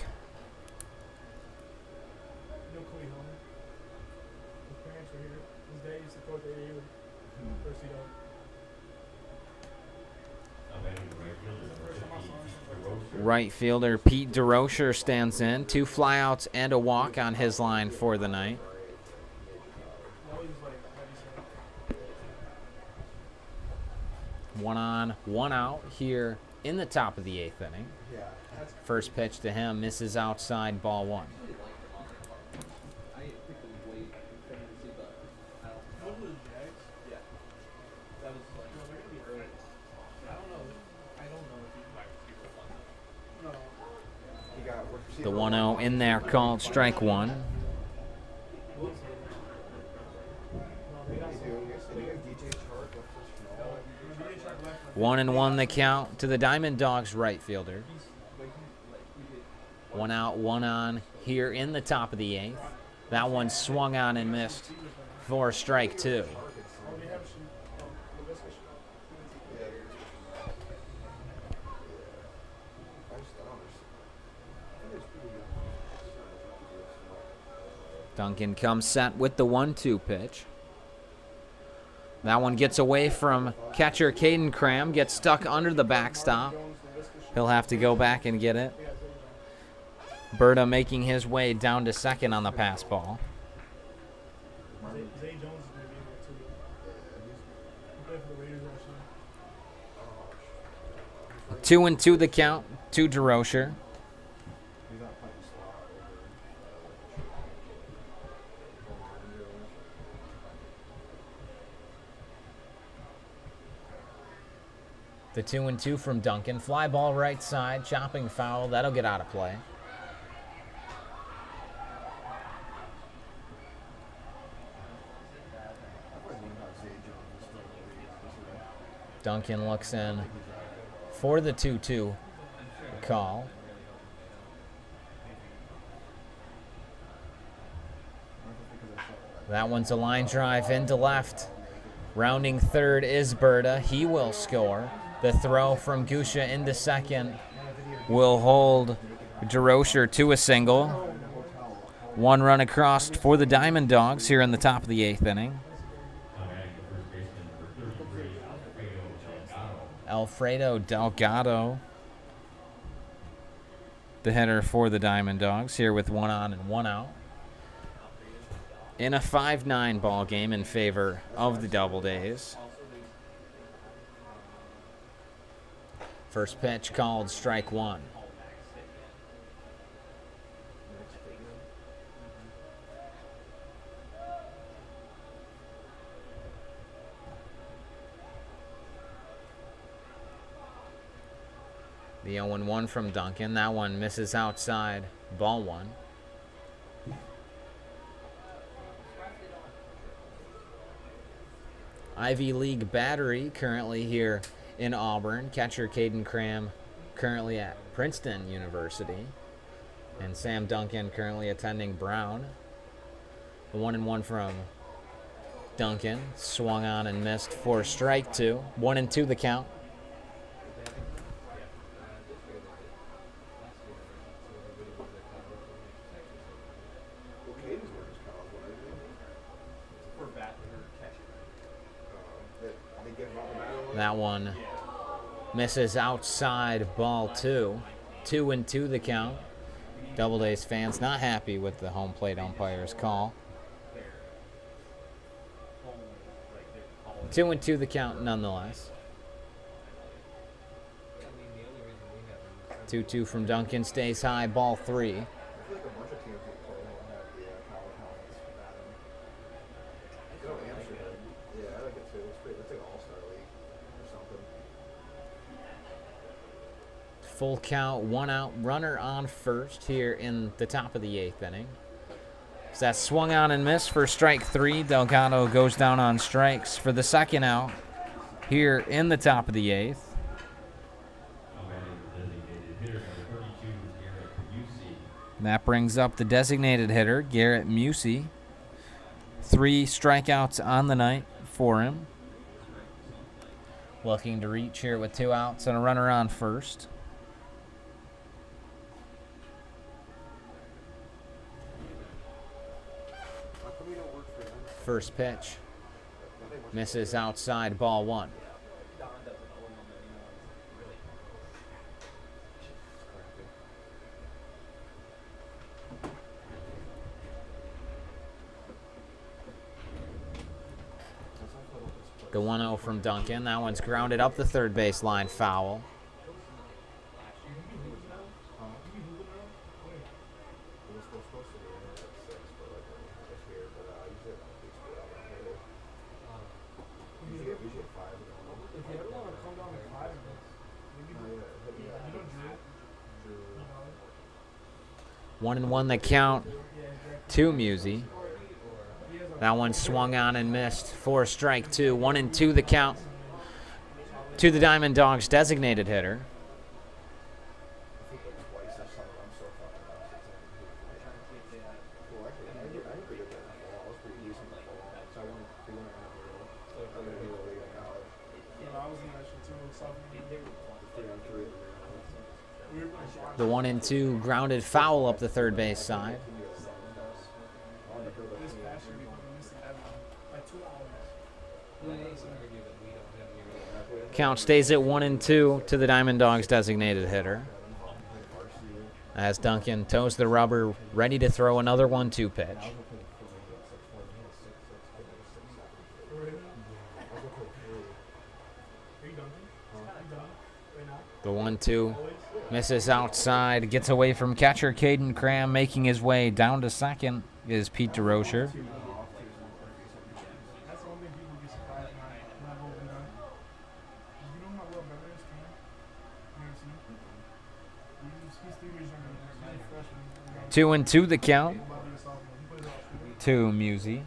Right fielder Pete DeRocher stands in. 2 flyouts and a walk on his line for the night. One on, 1 out here in the top of the 8th inning. First pitch to him misses outside, ball 1. The 1-0 in there called strike 1. One and 1 the count to the Diamond Dogs right fielder. 1 out, 1 on here in the top of the 8th. That one swung on and missed for strike 2. Duncan comes set with the 1-2 pitch. That one gets away from catcher Caden Cram, gets stuck under the backstop. He'll have to go back and get it. Berta making his way down to second on the pass ball. 2-2 the count to DeRocher. The 2-2 from Duncan. Fly ball right side, chopping foul. That'll get out of play. Duncan looks in for the 2-2 call. That one's a line drive into left. Rounding third is Berta. He will score. The throw from Gusha into second will hold DeRocher to a single. One run across for the Diamond Dogs here in the top of the 8th inning. Alfredo Delgado, the hitter for the Diamond Dogs, here with 1 on and 1 out. In a 5-9 ball game in favor of the Doubledays. First pitch called strike 1. The 0-1 from Duncan. That one misses outside. Ball 1. Ivy League battery currently here in Auburn. Catcher Caden Cram currently at Princeton University. And Sam Duncan currently attending Brown. The 1-1 from Duncan. Swung on and missed for strike 2. 1-2 the count. That one misses outside, ball 2. 2-2 the count. Doubledays fans not happy with the home plate umpire's call. 2-2 the count nonetheless. 2-2 from Duncan, stays high, ball 3. Full count, 1 out, runner on first here in the top of the 8th inning. So that swung on and missed for strike 3. Delgado goes down on strikes for the 2nd out here in the top of the 8th. And that brings up the designated hitter, Garrett Musey. 3 strikeouts on the night for him. Looking to reach here with 2 outs and a runner on first. First pitch misses outside, ball 1. The 1-0 from Duncan. That one's grounded up the third base line, foul. One and one the count to Musey. That one swung on and missed for strike 2. 1-2 the count to the Diamond Dogs designated hitter. The 1-2 grounded foul up the third base side. Count stays at 1-2 to the Diamond Dogs designated hitter. As Duncan toes the rubber, ready to throw another 1-2 pitch. The 1-2 misses outside, gets away from catcher Caden Cram, making his way down to second is Pete DeRocher. Two and two the count to Musey.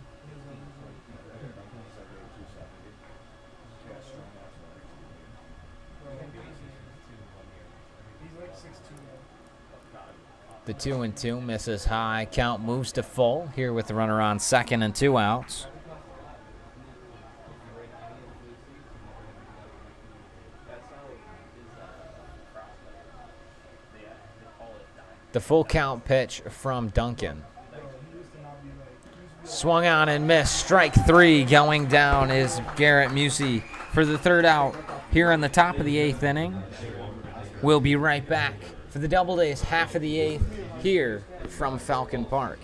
The 2-2 misses high. Count moves to full here with the runner on second and 2 outs. The full count pitch from Duncan. Swung on and missed. Strike 3. Going down is Garrett Musey for the 3rd out here in the top of the 8th inning. We'll be right back for the Doubledays half of the 8th here from Falcon Park.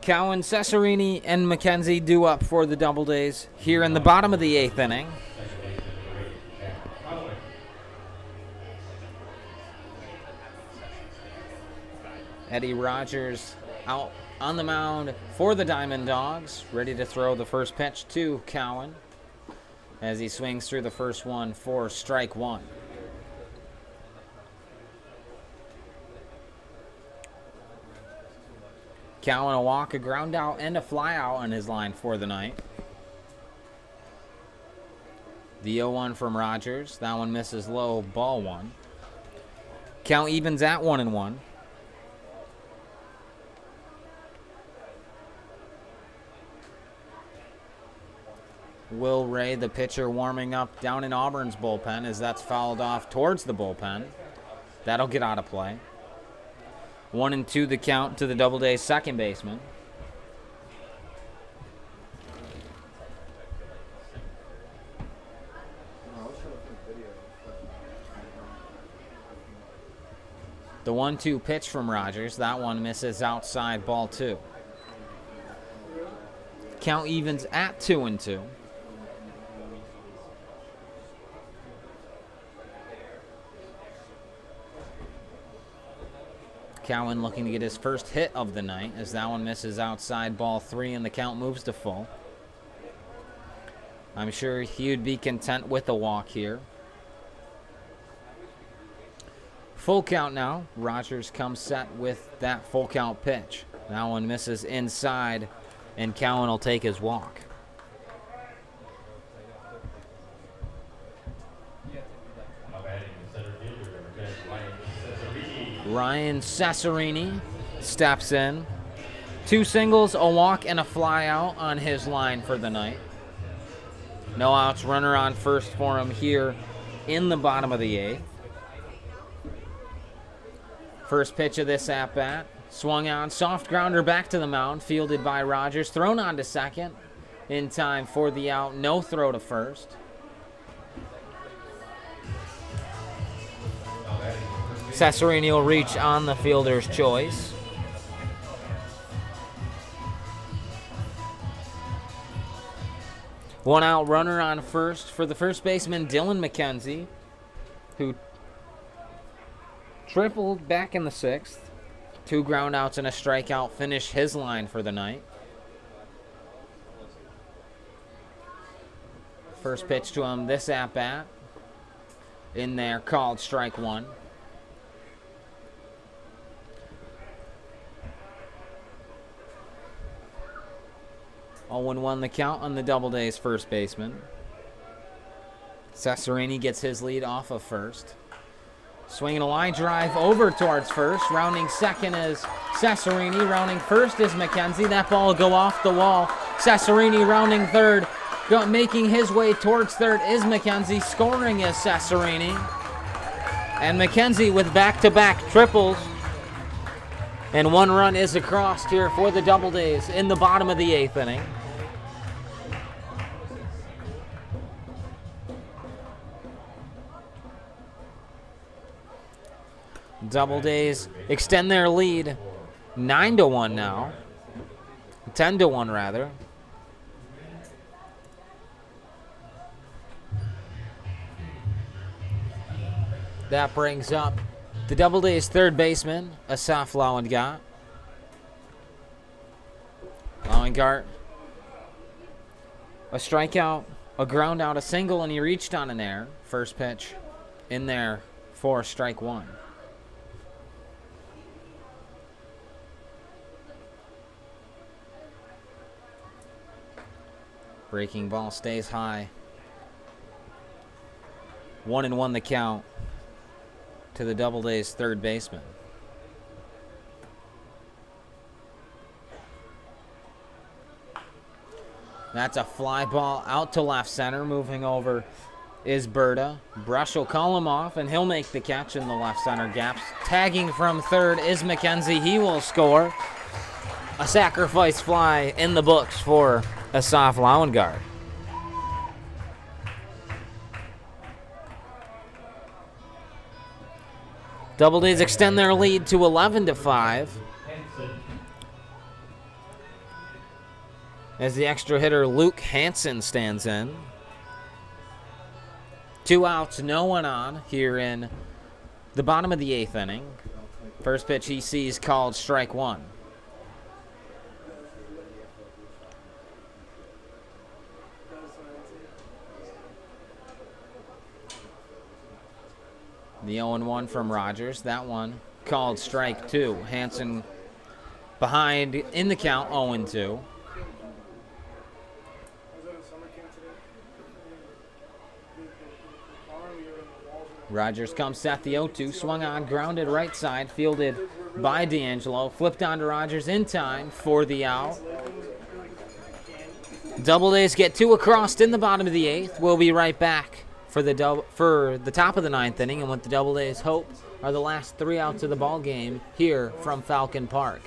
Cowan, Cesarini, and McKenzie due up for the Doubledays here in the bottom of the 8th inning. Eddie Rogers out on the mound for the Diamond Dogs, ready to throw the first pitch to Cowan as he swings through the first one for strike 1. Cowan a walk, a ground out, and a fly out on his line for the night. The 0-1 from Rogers. That one misses low, ball 1. Count evens at 1-1. Will Ray, the pitcher, warming up down in Auburn's bullpen as that's fouled off towards the bullpen. That'll get out of play. 1-2 the count to the Doubledays second baseman. The 1-2 pitch from Rogers. That one misses outside, ball 2. Count evens at 2-2. Cowan looking to get his first hit of the night as that one misses outside, ball 3, and the count moves to full. I'm sure he would be content with a walk here. Full count now. Rogers comes set with that full count pitch. That one misses inside, and Cowan will take his walk. Ryan Cesarini steps in. 2 singles, a walk, and a fly out on his line for the night. No outs, runner on first for him here in the bottom of the 8th. First pitch of this at-bat. Swung on, soft grounder back to the mound, fielded by Rogers. Thrown on to second in time for the out. No throw to first. Cesarini will reach on the fielder's choice. One out, runner on first for the first baseman, Dylan McKenzie, who tripled back in the 6th. 2 ground outs and a strikeout finish his line for the night. First pitch to him this at-bat. In there, called strike 1. 0-1 the count on the Doubledays first baseman. Cesarini gets his lead off of first. Swinging a line drive over towards first. Rounding second is Cesarini. Rounding first is McKenzie. That ball will go off the wall. Cesarini rounding third. Making his way towards third is McKenzie. Scoring is Cesarini. And McKenzie with back-to-back triples. And 1 run is across here for the Doubledays in the bottom of the 8th inning. Doubledays extend their lead 9-1 now. 10-1 rather. That brings up the Doubledays third baseman, Asaf Lawengart. Lawengart, a strikeout, a ground out, a single, and he reached on an error. First pitch in there for strike 1. Breaking ball stays high. 1-1 the count to the Doubledays third baseman. That's a fly ball out to left center. Moving over is Berta. Brush will call him off, and he'll make the catch in the left center gaps. Tagging from third is McKenzie. He will score. A sacrifice fly in the books for Asaf Lawengart. Doubledays extend their lead to 11-5. As the extra hitter Luke Hansen stands in. 2 outs, no one on here in the bottom of the 8th inning. First pitch he sees called strike 1. The 0-1 from Rogers. That one called strike 2. Hansen behind in the count, 0-2. Rogers comes set the 0-2. Swung on, grounded right side, fielded by D'Angelo. Flipped onto Rogers in time for the out. Doubledays get 2 across in the bottom of the 8th. We'll be right back for the top of the 9th inning, and what the Doubledays hope are the last 3 outs of the ball game here from Falcon Park.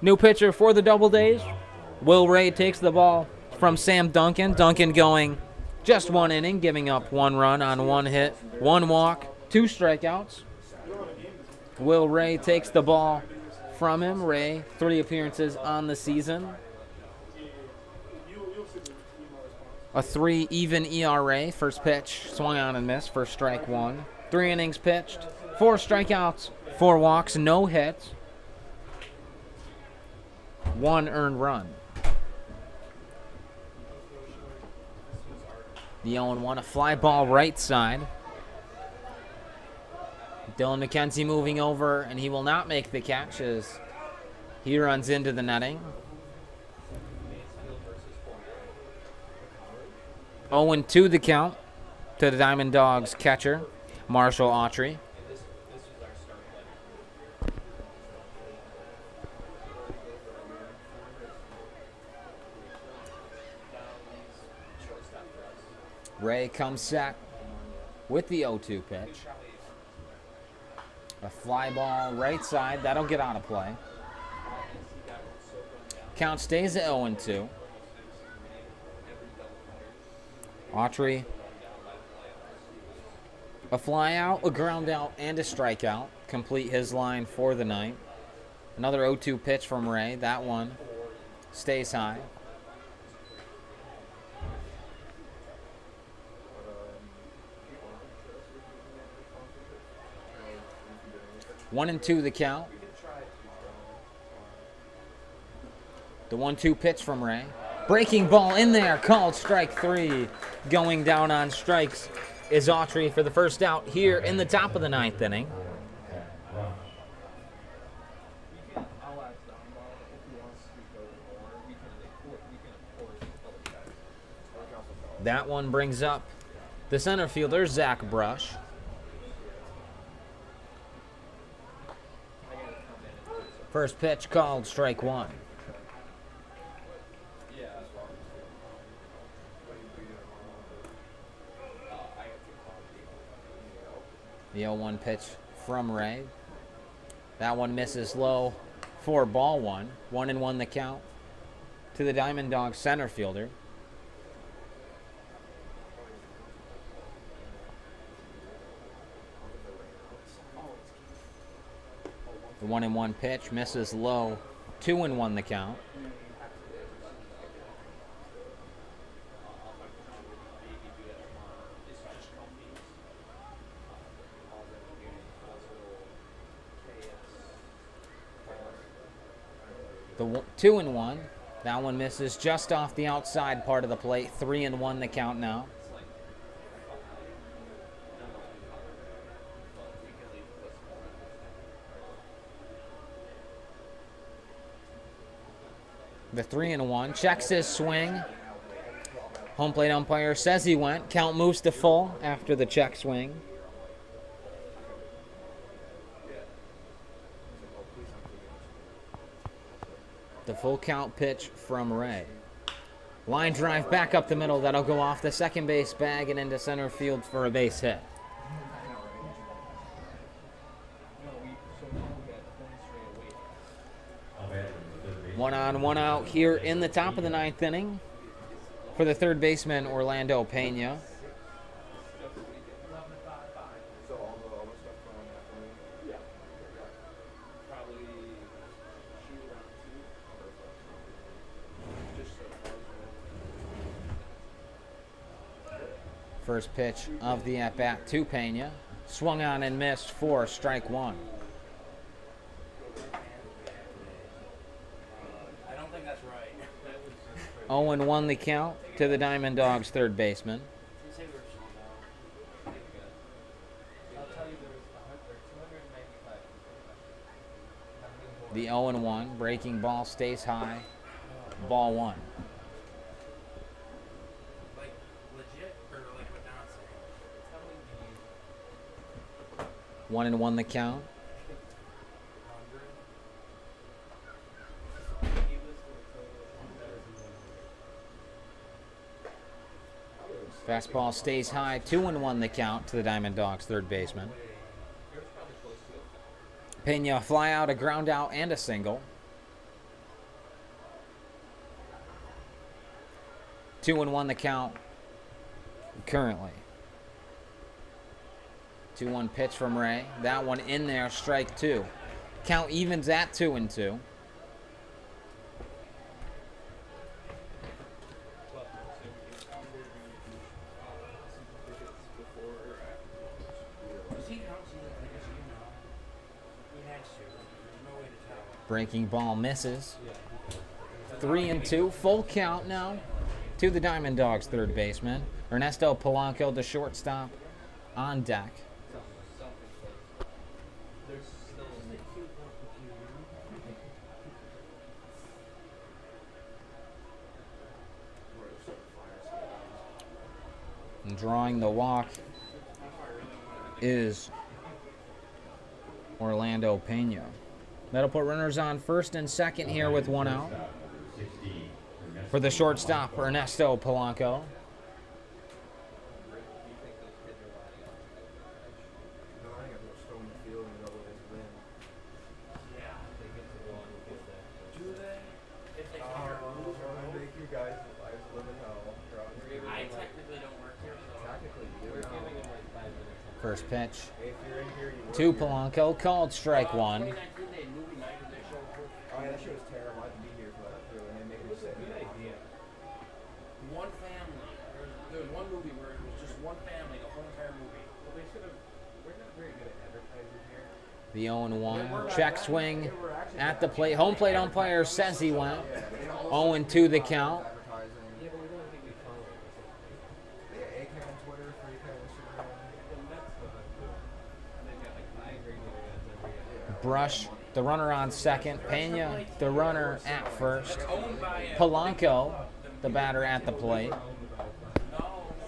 New pitcher for the Doubledays. Will Ray takes the ball from Sam Duncan. Duncan going just 1 inning, giving up 1 run on 1 hit, 1 walk, 2 strikeouts. Will Ray takes the ball from him. Ray, 3 appearances on the season. A 3 even ERA. First pitch, swung on and missed for strike 1. 3 innings pitched, 4 strikeouts, 4 walks, no hits, 1 earned run. The 0-1, a fly ball right side. Dylan McKenzie moving over, and he will not make the catch as he runs into the netting. 0-2 the count to the Diamond Dogs catcher, Marshall Autry. Ray comes set with the 0-2 pitch. A fly ball right side. That'll get out of play. Count stays at 0-2. Autry. A fly out, a ground out, and a strikeout. Complete his line for the night. Another 0-2 pitch from Ray. That one stays high. 1-2 the count. The 1-2 pitch from Ray. Breaking ball in there, called strike 3. Going down on strikes is Autry for the first out here in the top of the 9th inning. That one brings up the center fielder, Zach Brush. First pitch called strike 1. The 0-1 pitch from Ray. That one misses low for ball 1. 1-1 the count to the Diamond Dogs center fielder. The 1-1 pitch misses low. 2-1 the count. The 2-1. That one misses just off the outside part of the plate. 3-1 the count now. The 3-1. Checks his swing. Home plate umpire says he went. Count moves to full after the check swing. The full count pitch from Ray. Line drive back up the middle. That'll go off the second base bag and into center field for a base hit. One on, one out here in the top of the 9th inning for the third baseman, Orlando Pena. First pitch of the at-bat to Pena. Swung on and missed for strike 1. I don't think that's right. 0-1 the count to the Diamond Dogs third baseman. The 0-1 breaking ball stays high. Ball 1. 1-1 the count. Fastball stays high. 2-1 the count to the Diamond Dogs third baseman. Pena fly out, a ground out, and a single. 2-1 the count currently. 2-1 pitch from Ray. That one in there, strike 2. Count evens at 2-2. Breaking ball misses. 3-2, full count now to the Diamond Dogs third baseman. Ernesto Polanco, the shortstop, on deck. And drawing the walk is Orlando Pena. That'll put runners on first and second here with 1 out. For the shortstop, Ernesto Polanco. First pitch to Polanco, called strike 1. Oh yeah, that shit was terrible. I had to be here for that too, and they make me sit. Good idea. One family. There was one movie where it was just one family, the whole entire movie. Well, they should have. We're not very good at advertising here. The 0-1 check swing at the plate. Home plate umpire says he went. 0-2 the count. Yeah, but we don't think we follow it. They got AK on Twitter, 3K on Instagram. And that's the and they've got like 5 regular ads every day. Brush, the runner on second. Pena, the runner at first. Owned by Polanco, the batter at the plate.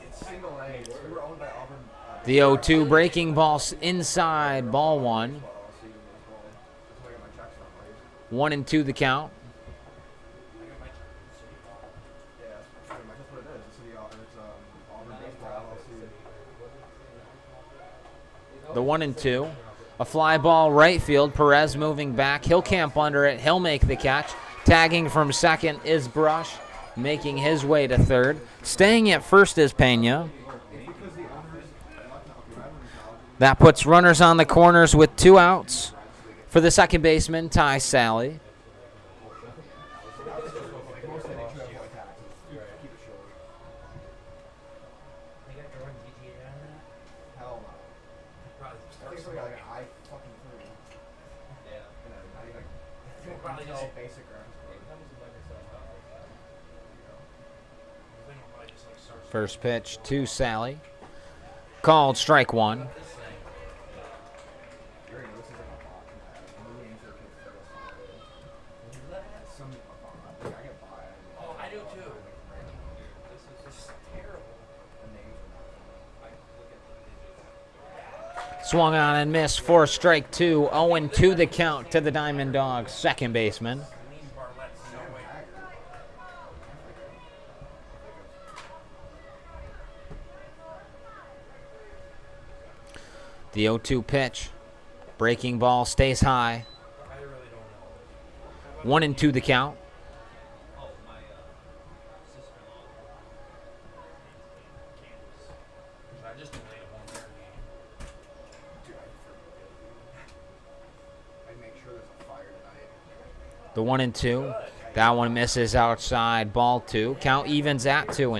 It's single A. We were owned by Auburn. The 0-2 breaking ball inside, ball 1. That's where I got my checks from. 1-2 the count. Yeah, that's what it is. It's Auburn Baseball LLC. The 1-2. A fly ball right field. Perez moving back. He'll camp under it. He'll make the catch. Tagging from second is Brush, making his way to third. Staying at first is Pena. That puts runners on the corners with 2 outs for the second baseman, Ty Sally. Hell no. I think it's like an I-fucking-3. Yeah. Probably just basic graphics. First pitch to Sally. Called strike 1. Oh, I do too. This is terrible. Swung on and missed for strike 2. 0-2 the count to the Diamond Dogs second baseman. The 0-2 pitch. Breaking ball stays high. I really don't know. 1-2 the count. Oh, my sister-in-law. I just delayed a one-pair game. Dude, I make sure there's a fire tonight. The 1-2. That one misses outside. Ball 2. Count evens at 2-2. No,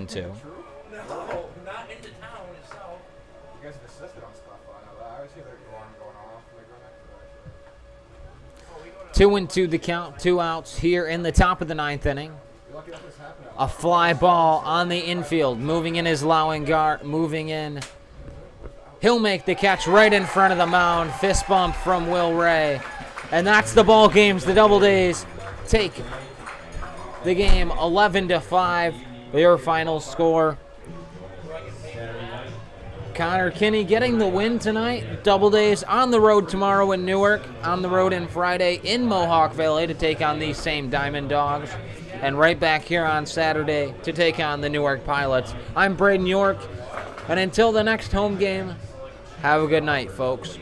not in the town itself. You guys have assisted on stuff, I know that. I always hear their alarm going off. Like, right next to that shit. 2-2 the count. 2 outs here in the top of the 9th inning. You're lucky that this happened. A fly ball on the infield. Moving in is Lauengar. Moving in. He'll make the catch right in front of the mound. Fist bump from Will Ray. And that's the ball games. The Doubledays take the game 11-5. Their final score. Connor Kinney getting the win tonight. Doubledays on the road tomorrow in Newark. On the road in Friday in Mohawk Valley to take on these same Diamond Dogs. And right back here on Saturday to take on the Newark Pilots. I'm Braden York. And until the next home game, have a good night, folks.